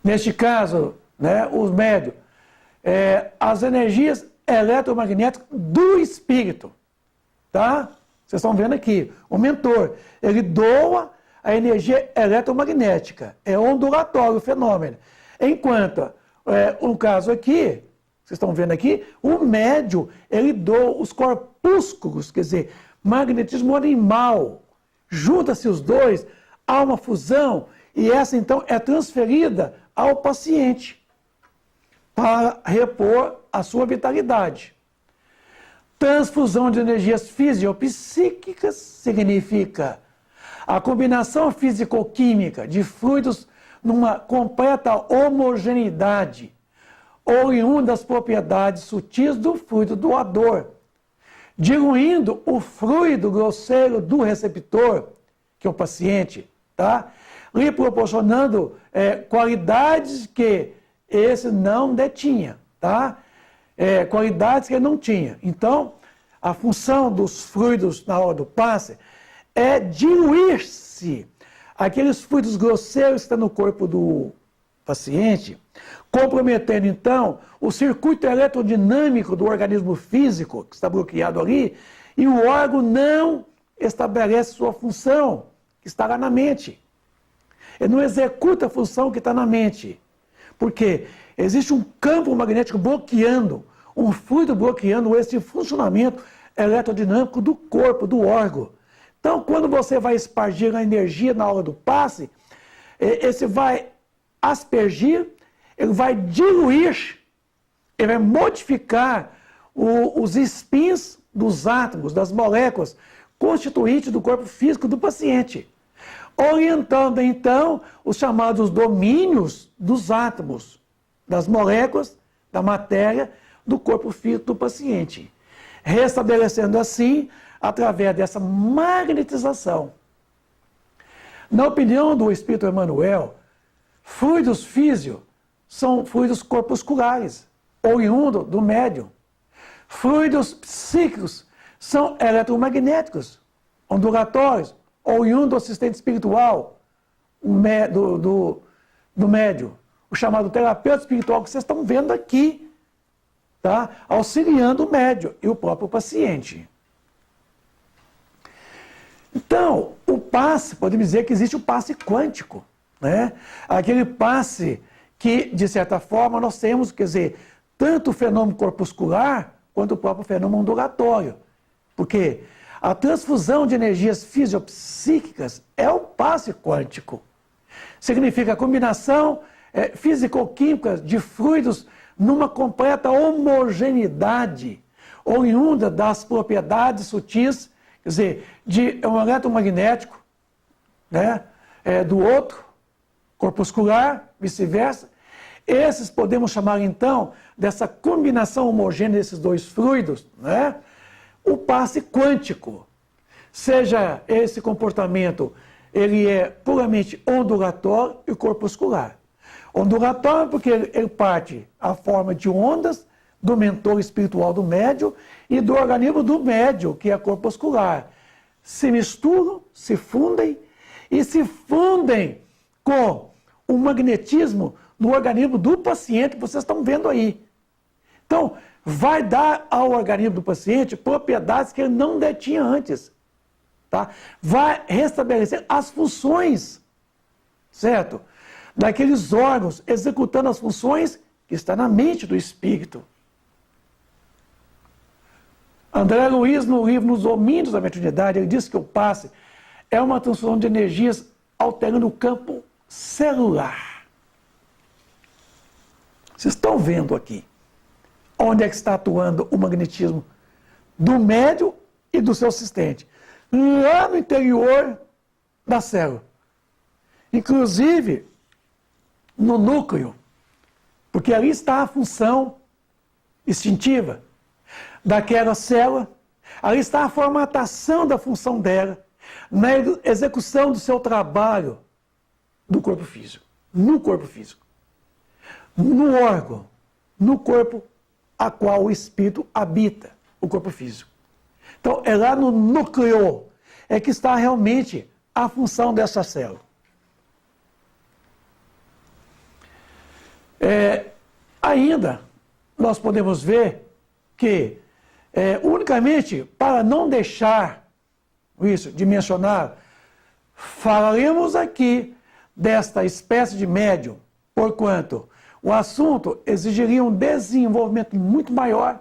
Neste caso, né, os médios, as energias eletromagnéticas do espírito, tá? Vocês estão vendo aqui, o mentor, ele doa a energia eletromagnética, é ondulatório o fenômeno. Enquanto, no caso aqui, vocês estão vendo aqui, o médium, ele doa os corpúsculos, quer dizer, magnetismo animal. Junta-se os dois, há uma fusão, e essa então é transferida ao paciente para repor a sua vitalidade. Transfusão de energias fisiopsíquicas significa a combinação físico-química de fluidos numa completa homogeneidade, oriunda das propriedades sutis do fluido doador, diluindo o fluido grosseiro do receptor, que é o paciente, tá? Lhe proporcionando qualidades que esse não detinha, tá? Qualidades que ele não tinha. Então, a função dos fluidos na hora do passe é diluir-se aqueles fluidos grosseiros que estão no corpo do paciente, comprometendo, então, o circuito eletrodinâmico do organismo físico, que está bloqueado ali, e o órgão não estabelece sua função, que está lá na mente. Ele não executa a função que está na mente. Porque existe um campo magnético bloqueando, um fluido bloqueando esse funcionamento eletrodinâmico do corpo, do órgão. Então, quando você vai espargir a energia na hora do passe, esse vai aspergir, ele vai diluir, ele vai modificar os spins dos átomos, das moléculas constituintes do corpo físico do paciente, orientando, então, os chamados domínios dos átomos, das moléculas, da matéria, do corpo físico do paciente, restabelecendo assim, através dessa magnetização. Na opinião do Espírito Emmanuel, fluidos físicos são fluidos corpusculares, oriundos do médium. Fluidos psíquicos são eletromagnéticos, ondulatórios, oriundo do assistente espiritual, do médium, o chamado terapeuta espiritual que vocês estão vendo aqui, tá? Auxiliando o médium e o próprio paciente. Então, o passe, podemos dizer que existe o passe quântico, né? Aquele passe que, de certa forma, nós temos, quer dizer, tanto o fenômeno corpuscular quanto o próprio fenômeno ondulatório. Porque a transfusão de energias fisiopsíquicas é o passe quântico. Significa a combinação físico-química de fluidos numa completa homogeneidade, oriunda das propriedades sutis, quer dizer, de um eletromagnético, né, do outro, corpuscular, vice-versa. Esses podemos chamar, então, dessa combinação homogênea desses dois fluidos, né, o passe quântico. Seja esse comportamento, ele é puramente ondulatório e corpuscular. Ondulatório porque ele parte a forma de ondas do mentor espiritual do médium e do organismo do médium, que é corpuscular. Se misturam, se fundem com o magnetismo no organismo do paciente que vocês estão vendo aí. Então, vai dar ao organismo do paciente propriedades que ele não detinha antes. Tá? Vai restabelecer as funções, certo? Daqueles órgãos, executando as funções que está na mente do espírito. André Luiz, no livro Nos Domínios da Mediunidade, ele diz que o passe é uma transfusão de energias alterando o campo celular. Vocês estão vendo aqui onde é que está atuando o magnetismo do médium e do seu assistente. Lá no interior da célula. Inclusive no núcleo, porque ali está a função instintiva daquela célula, ali está a formatação da função dela, na execução do seu trabalho do corpo físico, no corpo físico, no órgão, no corpo a qual o espírito habita, o corpo físico. Então, é lá no núcleo é que está realmente a função dessa célula. Ainda, nós podemos ver que, unicamente, para não deixar isso de mencionar, falaremos aqui desta espécie de médium, porquanto o assunto exigiria um desenvolvimento muito maior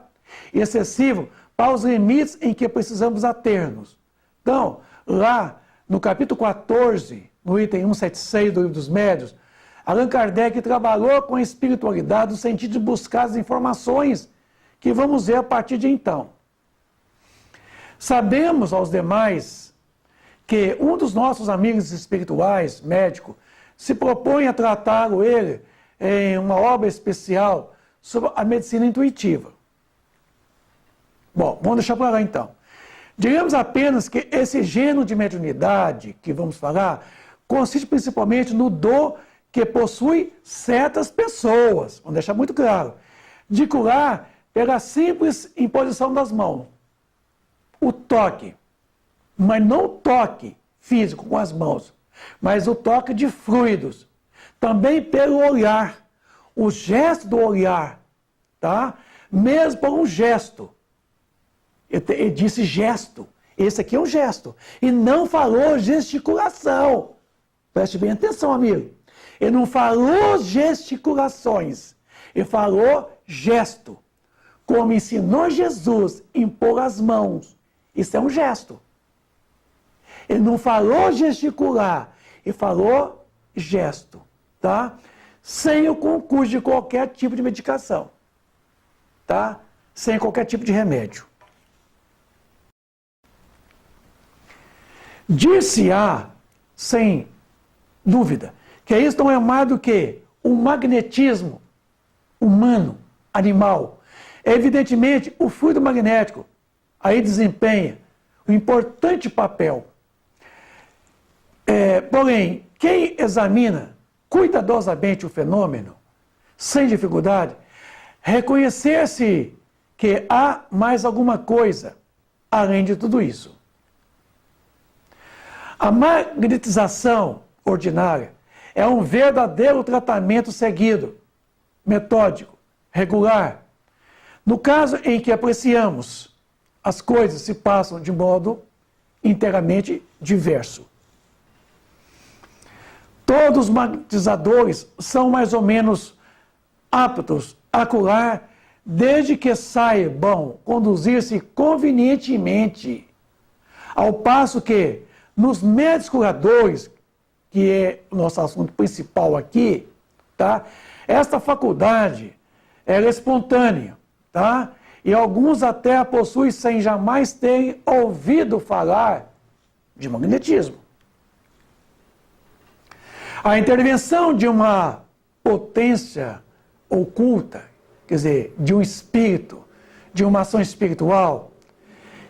e excessivo para os limites em que precisamos ater-nos. Então, lá no capítulo 14, no item 176 do Livro dos Médiuns, Allan Kardec trabalhou com a espiritualidade no sentido de buscar as informações que vamos ver a partir de então. Sabemos aos demais que um dos nossos amigos espirituais, médico, se propõe a tratá-lo ele em uma obra especial sobre a medicina intuitiva. Bom, vamos deixar para lá então. Digamos apenas que esse gênero de mediunidade que vamos falar consiste principalmente no dom que possui certas pessoas, vamos deixar muito claro, de curar pela simples imposição das mãos. O toque, mas não o toque físico com as mãos, mas o toque de fluidos. Também pelo olhar, o gesto do olhar, tá? Mesmo por um gesto. Ele disse gesto. Esse aqui é um gesto. E não falou gesticulação. Preste bem atenção, amigo. Ele não falou gesticulações. Ele falou gesto. Como ensinou Jesus, impor as mãos. Isso é um gesto. Ele não falou gesticular. Ele falou gesto. Tá? Sem o concurso de qualquer tipo de medicação. Tá? Sem qualquer tipo de remédio. Dir-se-á, sem dúvida, que isso não é mais do que um magnetismo humano, animal. Evidentemente, o fluido magnético aí desempenha um importante papel. Porém, quem examina cuidadosamente o fenômeno, sem dificuldade, reconhecer-se que há mais alguma coisa além de tudo isso. A magnetização ordinária é um verdadeiro tratamento seguido, metódico, regular. No caso em que apreciamos, as coisas se passam de modo inteiramente diverso. Todos os magnetizadores são mais ou menos aptos a curar, desde que saibam conduzir-se convenientemente, ao passo que nos médicos curadores, que é o nosso assunto principal aqui, tá? Esta faculdade ela é espontânea, tá? E alguns até a possuem sem jamais terem ouvido falar de magnetismo. A intervenção de uma potência oculta, quer dizer, de um espírito, de uma ação espiritual,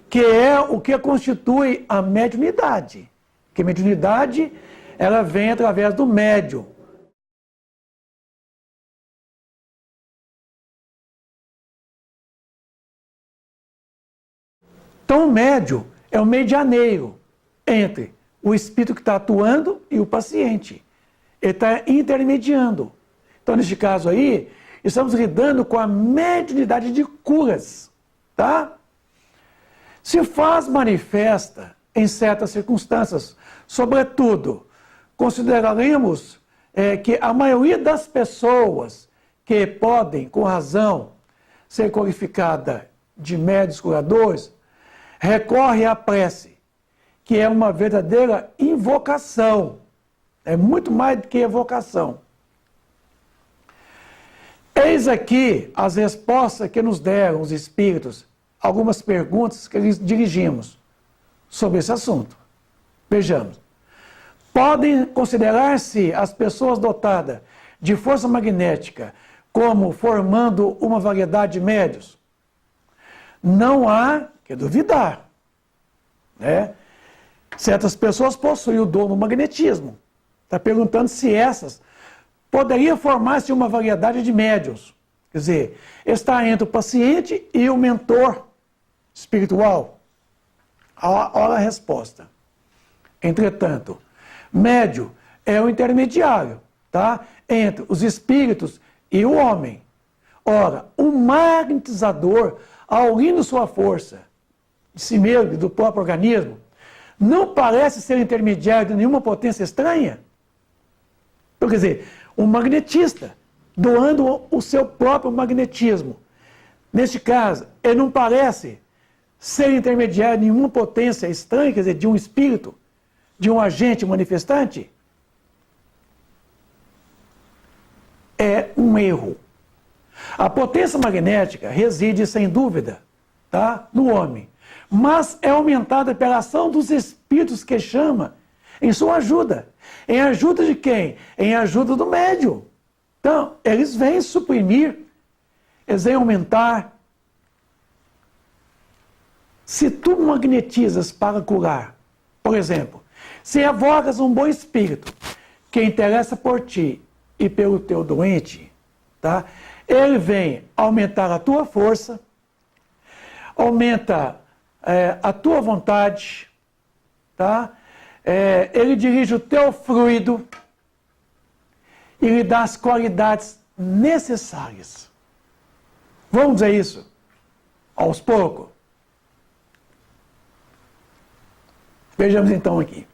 que é o que constitui a mediunidade. Que a mediunidade, ela vem através do médium. Então, o médium é o medianeiro entre o espírito que está atuando e o paciente. Ele está intermediando. Então, neste caso aí, estamos lidando com a mediunidade de curas, tá? Se faz manifesta em certas circunstâncias, sobretudo, consideraremos que a maioria das pessoas que podem, com razão, ser qualificada de médios curadores, recorre à prece, que é uma verdadeira invocação. É muito mais do que evocação. Eis aqui as respostas que nos deram os espíritos, algumas perguntas que lhes dirigimos sobre esse assunto. Vejamos. Podem considerar-se as pessoas dotadas de força magnética como formando uma variedade de médios? Não há que duvidar, né? Certas pessoas possuem o dom do magnetismo. Está perguntando se essas poderiam formar-se uma variedade de médiuns. Quer dizer, está entre o paciente e o mentor espiritual. Olha a resposta. Entretanto, médium é o intermediário, tá? Entre os espíritos e o homem. Ora, o magnetizador, ao unindo sua força de si mesmo e do próprio organismo, não parece ser intermediário de nenhuma potência estranha? Então, quer dizer, um magnetista doando o seu próprio magnetismo. Neste caso, ele não parece ser intermediário de nenhuma potência estranha, quer dizer, de um espírito, de um agente manifestante? é um erro. A potência magnética reside, sem dúvida, tá, no homem, mas é aumentada pela ação dos espíritos que chama em sua ajuda. Em ajuda de quem? Em ajuda do médium. Então, eles vêm suprimir, eles vêm aumentar. Se tu magnetizas para curar, por exemplo, se evocas um bom espírito que interessa por ti e pelo teu doente, tá? Ele vem aumentar a tua força, aumenta a tua vontade, tá? Ele dirige o teu fluido e lhe dá as qualidades necessárias. Vamos dizer isso aos poucos. Vejamos então aqui.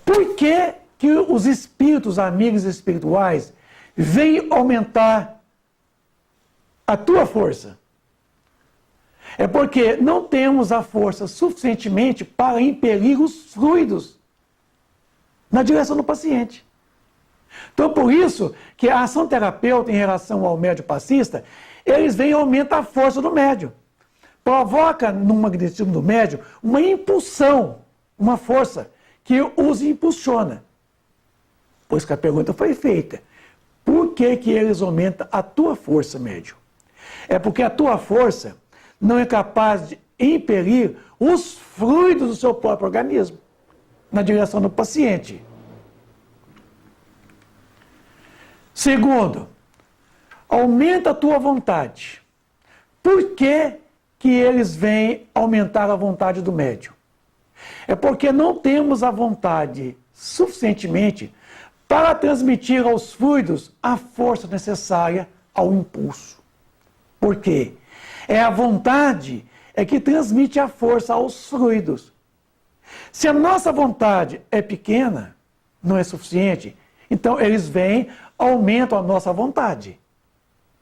Por que que os espíritos, amigos espirituais, vêm aumentar a tua força? É porque não temos a força suficientemente para impelir os fluidos na direção do paciente. Então, por isso que a ação terapêutica em relação ao médium passista, eles vêm e aumentam a força do médium. Provoca no magnetismo do médium uma impulsão, uma força que os impulsiona. Pois que a pergunta foi feita. Por que que eles aumentam a tua força, médium? É porque a tua força não é capaz de impelir os fluidos do seu próprio organismo na direção do paciente. Segundo, aumenta a tua vontade. Por que que eles vêm aumentar a vontade do médium? É porque não temos a vontade suficientemente para transmitir aos fluidos a força necessária ao impulso. Por quê? É a vontade que transmite a força aos fluidos. Se a nossa vontade é pequena, não é suficiente, então eles vêm, aumentam a nossa vontade,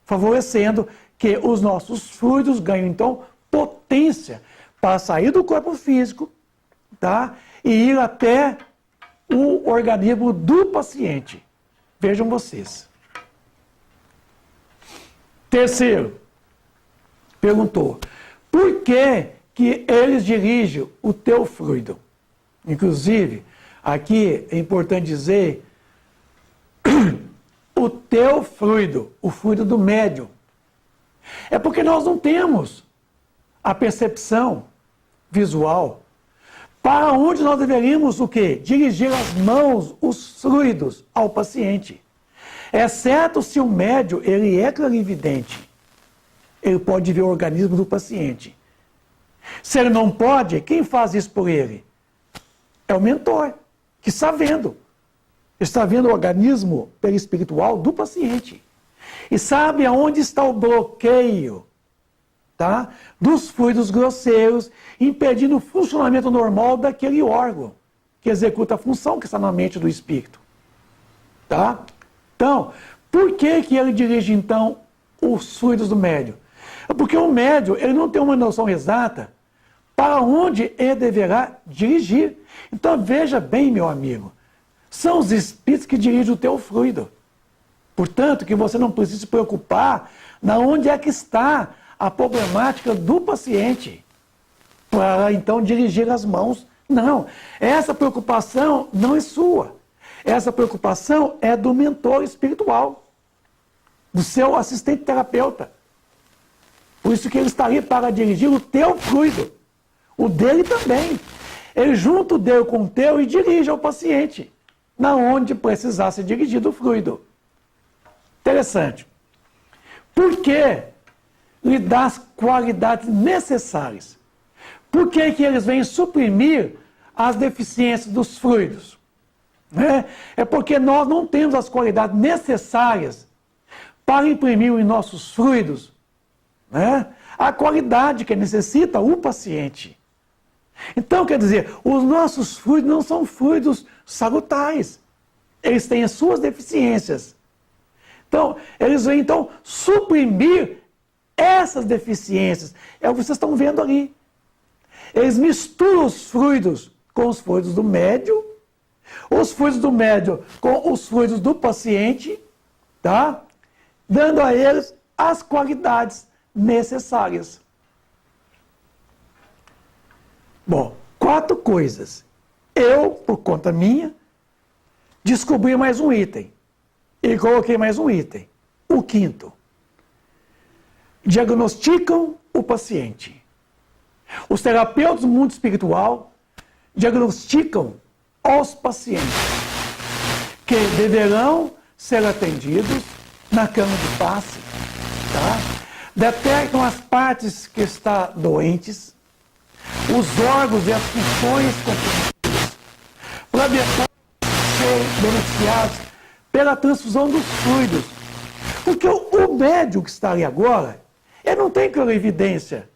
favorecendo que os nossos fluidos ganham, então, potência para sair do corpo físico, tá? E ir até o organismo do paciente. Vejam vocês. Terceiro, perguntou, por que que eles dirigem o teu fluido? Inclusive, aqui é importante dizer o teu fluido, o fluido do médium. É porque nós não temos a percepção visual para onde nós deveríamos o quê? Dirigir as mãos, os fluidos ao paciente. Exceto se o médium ele é clarividente. Ele pode ver o organismo do paciente. Se ele não pode, quem faz isso por ele? É o mentor, que está vendo. Está vendo o organismo perispiritual do paciente. E sabe aonde está o bloqueio, tá? Dos fluidos grosseiros, impedindo o funcionamento normal daquele órgão, que executa a função que está na mente do espírito. Tá? Então, por que que ele dirige, então, os fluidos do médium? É porque o médium ele não tem uma noção exata para onde ele deverá dirigir. Então, veja bem, meu amigo, são os espíritos que dirigem o teu fluido. Portanto, que você não precisa se preocupar na onde é que está a problemática do paciente, para então dirigir as mãos. Não, essa preocupação não é sua. Essa preocupação é do mentor espiritual, do seu assistente terapeuta. Por isso que ele está ali para dirigir o teu fluido, o dele também. Ele junta o dele com o teu e dirige ao paciente, na onde precisar ser dirigido o fluido. Interessante. Por que lhe dá as qualidades necessárias? Por que que eles vêm suprimir as deficiências dos fluidos? É porque nós não temos as qualidades necessárias para imprimir em nossos fluidos a qualidade que necessita o paciente. Então, quer dizer, os nossos fluidos não são fluidos salutares. Eles têm as suas deficiências. Então, eles vêm, então, suprimir essas deficiências. É o que vocês estão vendo ali. Eles misturam os fluidos com os fluidos do médium, os fluidos do médium com os fluidos do paciente, tá? Dando a eles as qualidades necessárias. Bom, 4 coisas. Eu, por conta minha, descobri mais um item. E coloquei mais um item. O 5º. Diagnosticam o paciente. Os terapeutas do mundo espiritual diagnosticam aos pacientes que deverão ser atendidos na cama de passe, tá? Detectam as partes que estão doentes, os órgãos e as funções comprometidas, para depois serem beneficiados pela transfusão dos fluidos. Porque o médium que está ali agora, ele não tem clarividência.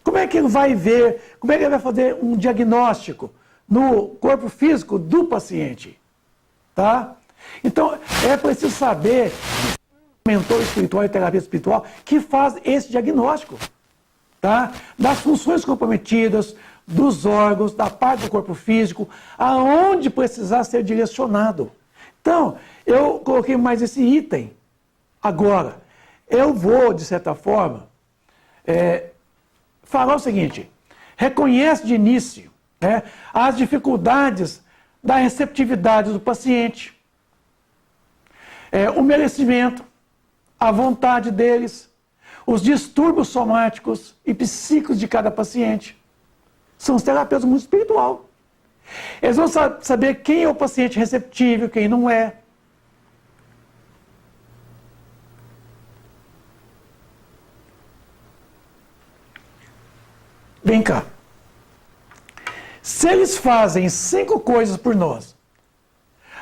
Como é que ele vai ver, como é que ele vai fazer um diagnóstico no corpo físico do paciente? Tá? Então, é preciso saber que o mentor espiritual e terapia espiritual que faz esse diagnóstico, tá? Das funções comprometidas, dos órgãos, da parte do corpo físico, aonde precisar ser direcionado. Então, eu coloquei mais esse item. Agora, eu vou, de certa forma, falar o seguinte: reconhece de início, né, as dificuldades da receptividade do paciente, o merecimento, a vontade deles, os distúrbios somáticos e psíquicos de cada paciente. São os terapeutas do mundo espiritual. Eles vão saber quem é o paciente receptível, quem não é. Vem cá. Se eles fazem 5 coisas por nós,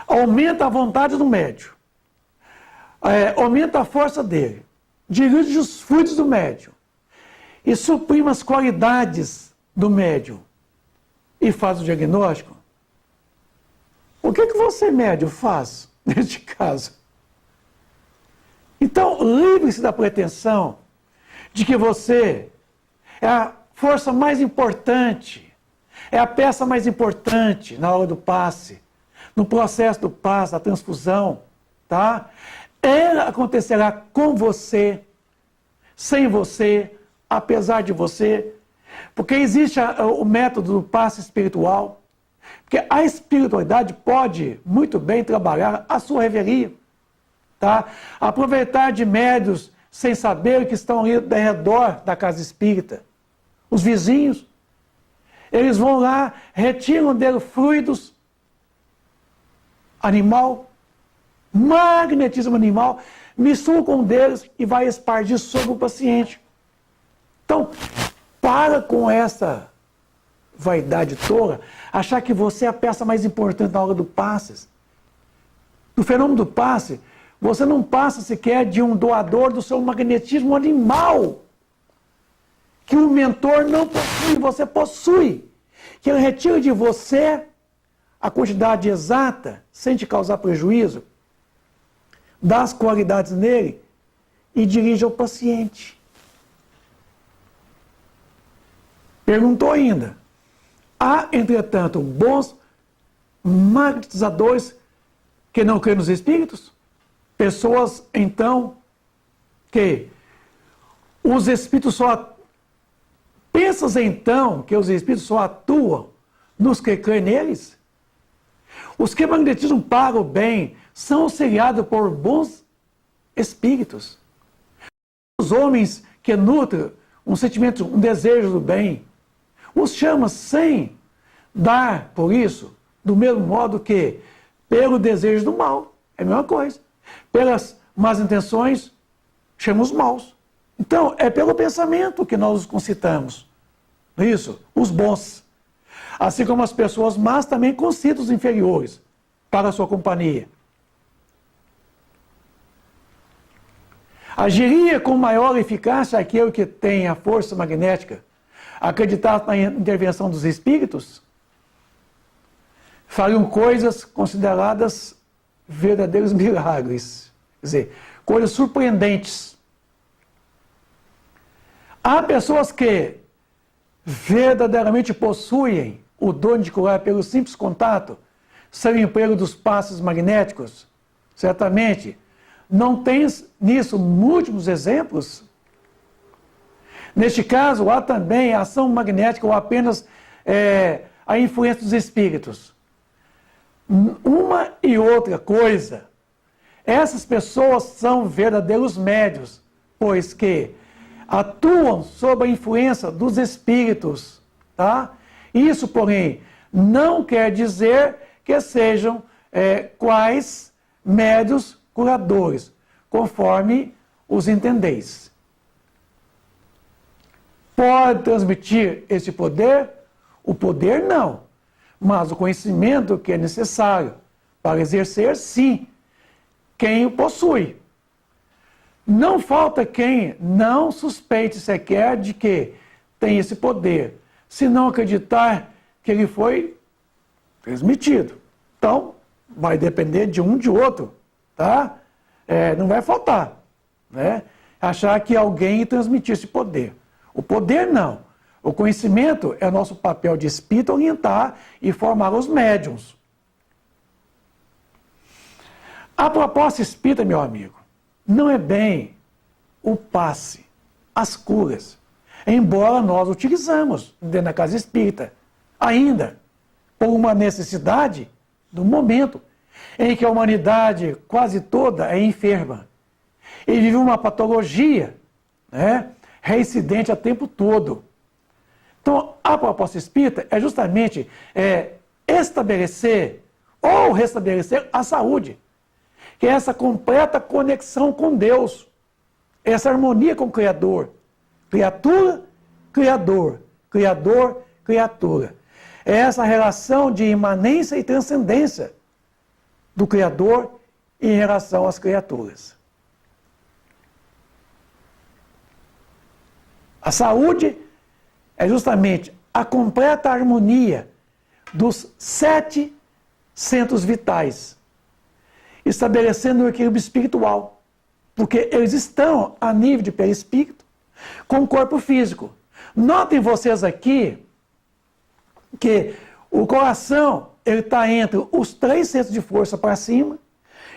aumenta a vontade do médium, aumenta a força dele, dirige os fluidos do médium e suprime as qualidades do médium e faz o diagnóstico, o que você, médium, faz neste caso? Então, livre-se da pretensão de que você é a força mais importante, é a peça mais importante na hora do passe, no processo do passe, da transfusão, tá? Ela acontecerá com você, sem você, apesar de você, porque existe o método do passe espiritual, porque a espiritualidade pode muito bem trabalhar a sua revelia, tá? Aproveitar de médios sem saber que estão ali ao redor da casa espírita. Os vizinhos, eles vão lá, retiram dele fluidos, animal, magnetismo animal, misturam com um deles e vai espargir sobre o paciente. Então, para com essa vaidade tola, achar que você é a peça mais importante na hora do passe. No fenômeno do passe, você não passa sequer de um doador do seu magnetismo animal, que o mentor não possui, você possui. Que ele retira de você a quantidade exata, sem te causar prejuízo, dá as qualidades nele e dirige ao paciente. Perguntou ainda: há, entretanto, bons magnetizadores que não creem nos espíritos? Pessoas, então, que os espíritos só... Pensas, então, que os espíritos só atuam nos que creem neles? Os que magnetizam para o bem são auxiliados por bons espíritos. Os homens que nutrem um sentimento, um desejo do bem, os chama sem dar por isso, do mesmo modo que pelo desejo do mal. É a mesma coisa. Pelas más intenções, chama os maus. Então, é pelo pensamento que nós os concitamos. Isso, os bons. Assim como as pessoas más também concitam os inferiores para a sua companhia. Agiria com maior eficácia aquele que tem a força magnética, acreditar na intervenção dos espíritos? Fariam coisas consideradas verdadeiros milagres. Quer dizer, coisas surpreendentes. Há pessoas que verdadeiramente possuem o dom de curar pelo simples contato, sem o emprego dos passes magnéticos. Certamente, não tens nisso múltiplos exemplos? Neste caso, há também a ação magnética ou apenas a influência dos espíritos. Uma e outra coisa. Essas pessoas são verdadeiros médios, pois que atuam sob a influência dos espíritos, tá? Isso, porém, não quer dizer que sejam quais médios curadores, conforme os entendeis. Pode transmitir esse poder? O poder não, mas o conhecimento que é necessário para exercer, sim, quem o possui. Não falta quem não suspeite sequer de que tem esse poder, se não acreditar que ele foi transmitido. Então, vai depender de um de outro, tá? Não vai faltar, né? Achar que alguém transmitiu esse poder. O poder não. O conhecimento é nosso papel de espírito orientar e formar os médiuns. A proposta espírita, meu amigo, não é bem o passe, as curas, embora nós utilizamos dentro da casa espírita, ainda por uma necessidade do momento em que a humanidade quase toda é enferma e vive uma patologia, né, reincidente a tempo todo. Então, a proposta espírita é justamente estabelecer ou restabelecer a saúde, que é essa completa conexão com Deus, essa harmonia com o Criador. Criatura, Criador, Criador, criatura. É essa relação de imanência e transcendência do Criador em relação às criaturas. A saúde é justamente a completa harmonia dos 7 centros vitais, estabelecendo o equilíbrio espiritual, porque eles estão a nível de perispírito com o corpo físico. Notem vocês aqui que o coração ele está entre os 3 centros de força para cima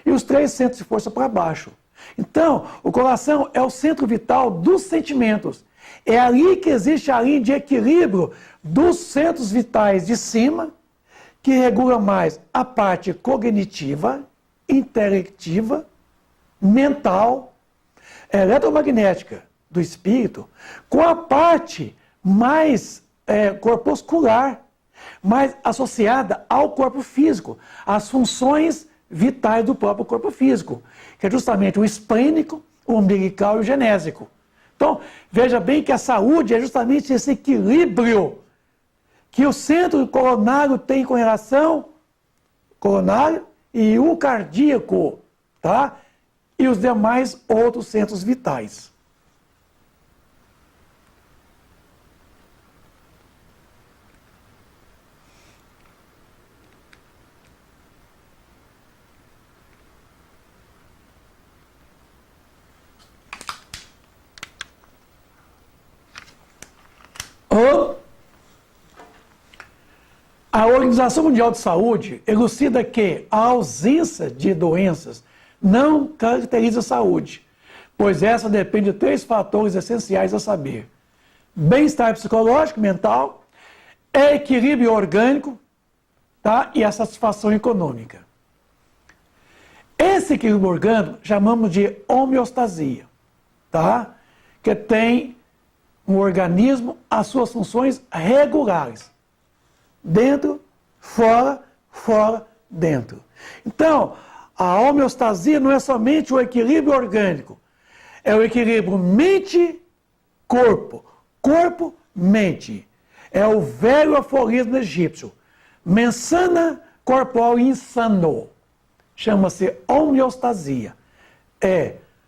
e os 3 centros de força para baixo. Então, o coração é o centro vital dos sentimentos. É ali que existe a linha de equilíbrio dos centros vitais de cima, que regula mais a parte cognitiva, intelectiva, mental, eletromagnética do espírito, com a parte mais corpuscular, mais associada ao corpo físico, às funções vitais do próprio corpo físico, que é justamente o esplênico, o umbilical e o genésico. Então, veja bem que a saúde é justamente esse equilíbrio que o centro coronário tem com relação coronário e o cardíaco, tá? E os demais outros centros vitais. A Organização Mundial de Saúde elucida que a ausência de doenças não caracteriza a saúde, pois essa depende de 3 fatores essenciais a saber: bem-estar psicológico, mental, equilíbrio orgânico, tá? E a satisfação econômica. Esse equilíbrio orgânico chamamos de homeostasia, tá? Que tem um organismo as suas funções regulares. Dentro, fora, fora, dentro. Então, a homeostasia não é somente o equilíbrio orgânico, é o equilíbrio mente-corpo, corpo-mente. É o velho aforismo egípcio, mensana corpore insano. Chama-se homeostasia.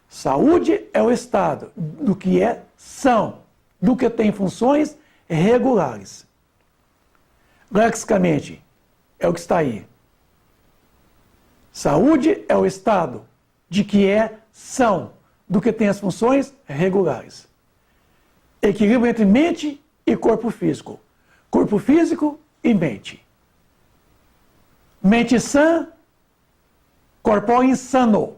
Saúde é o estado do que é são, do que tem funções regulares. Lexicamente, é o que está aí. Saúde é o estado de que é são, do que tem as funções regulares. Equilíbrio entre mente e corpo físico. Corpo físico e mente. Mente sã, corpo insano.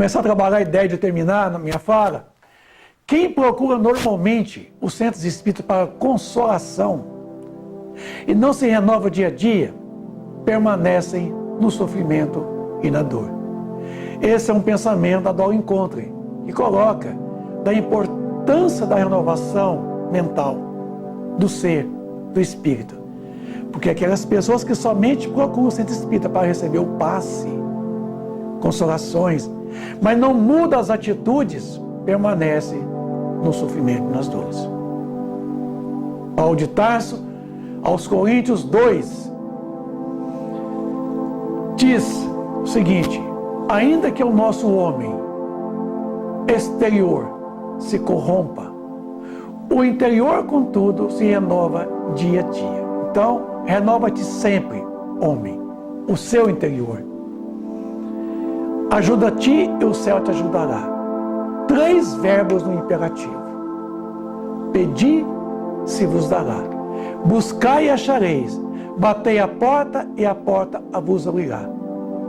começar a trabalhar a ideia de terminar na minha fala, quem procura normalmente os centros espíritas para consolação e não se renova dia a dia, permanecem no sofrimento e na dor. Esse é um pensamento da Dora Encontre, que coloca da importância da renovação mental do ser, do espírito. Porque aquelas pessoas que somente procuram o centro espírita para receber o passe, consolações, mas não mudam as atitudes, permanecem no sofrimento e nas dores. Paulo de Tarso, aos Coríntios 2, diz o seguinte: ainda que o nosso homem exterior se corrompa, o interior, contudo, se renova dia a dia. Então, renova-te sempre, homem, o seu interior. Ajuda-te e o céu te ajudará. 3 verbos no imperativo. Pedi, se vos dará. Buscai e achareis. Batei a porta e a porta a vos abrirá.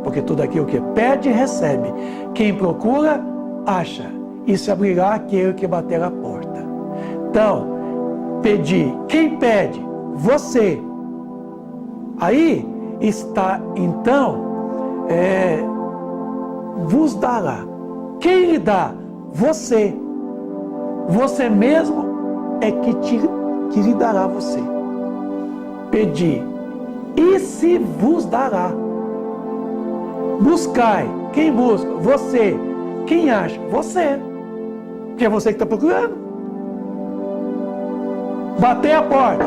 Porque tudo aquilo que pede, recebe. Quem procura, acha. E se abrirá aquele que bater a porta. Então, pedi. Quem pede? Você. Aí está, então, vos dará. Quem lhe dá? Você. Você mesmo é que lhe dará você. Pedi, e se vos dará. Buscai. Quem busca? Você. Quem acha? Você. Que é você que está procurando. Bater a porta.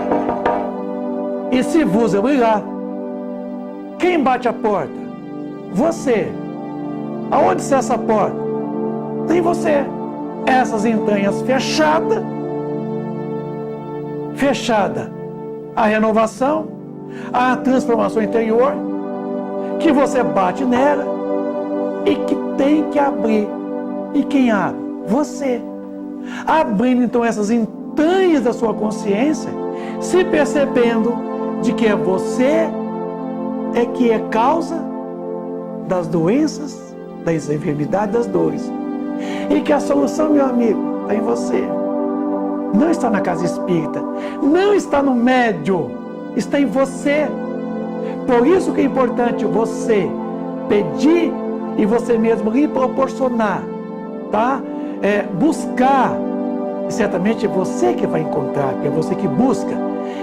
E se vos abrirá. Quem bate a porta? Você. Aonde está essa porta? Tem você. Essas entranhas fechadas. Fechada a renovação, a transformação interior, que você bate nela e que tem que abrir. E quem abre? Você. Abrindo então essas entranhas da sua consciência, se percebendo de que é você que é causa das doenças, das enfermidades, das dores. E que a solução, meu amigo, está em você. Não está na casa espírita, não está no médium, está em você. Por isso que é importante você pedir e você mesmo lhe proporcionar, tá? Buscar, e certamente é você que vai encontrar, porque é você que busca,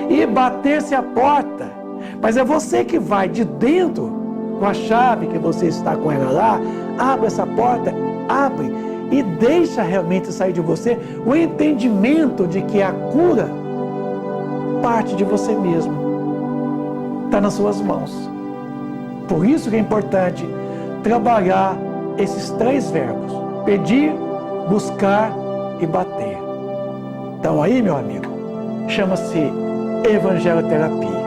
e bater-se a porta, mas é você que vai de dentro, com a chave que você está com ela lá, abre essa porta, abre, e deixa realmente sair de você o entendimento de que a cura parte de você mesmo. Está nas suas mãos. Por isso que é importante trabalhar esses 3 verbos. Pedir, buscar e bater. Então aí, meu amigo, chama-se evangeloterapia.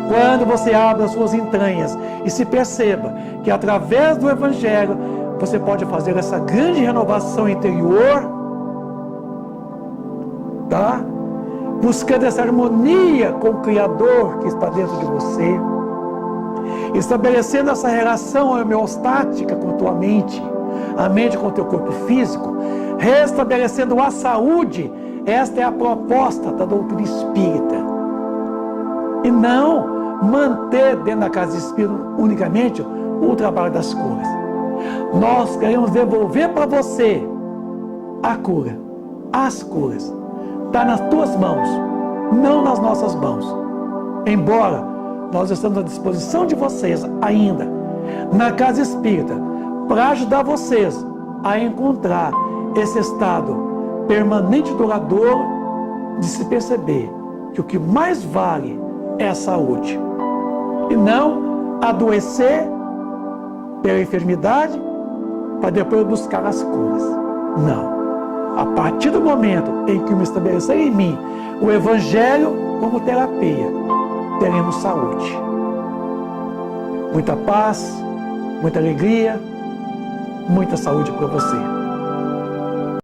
Quando você abre as suas entranhas e se perceba que através do evangelho você pode fazer essa grande renovação interior, tá? Buscando essa harmonia com o Criador que está dentro de você, estabelecendo essa relação homeostática com a tua mente, a mente com o teu corpo físico, restabelecendo a saúde. Esta é a proposta da doutrina espírita. E não manter dentro da casa espírita unicamente o trabalho das curas. Nós queremos devolver para você a cura, as curas. Está nas tuas mãos, não nas nossas mãos. Embora nós estamos à disposição de vocês ainda, na casa espírita, para ajudar vocês a encontrar esse estado permanente e duradouro de se perceber que o que mais vale é a saúde. E não adoecer pela enfermidade para depois buscar as curas. Não. A partir do momento em que me estabelecer em mim o Evangelho como terapia, teremos saúde. Muita paz, muita alegria, muita saúde para você.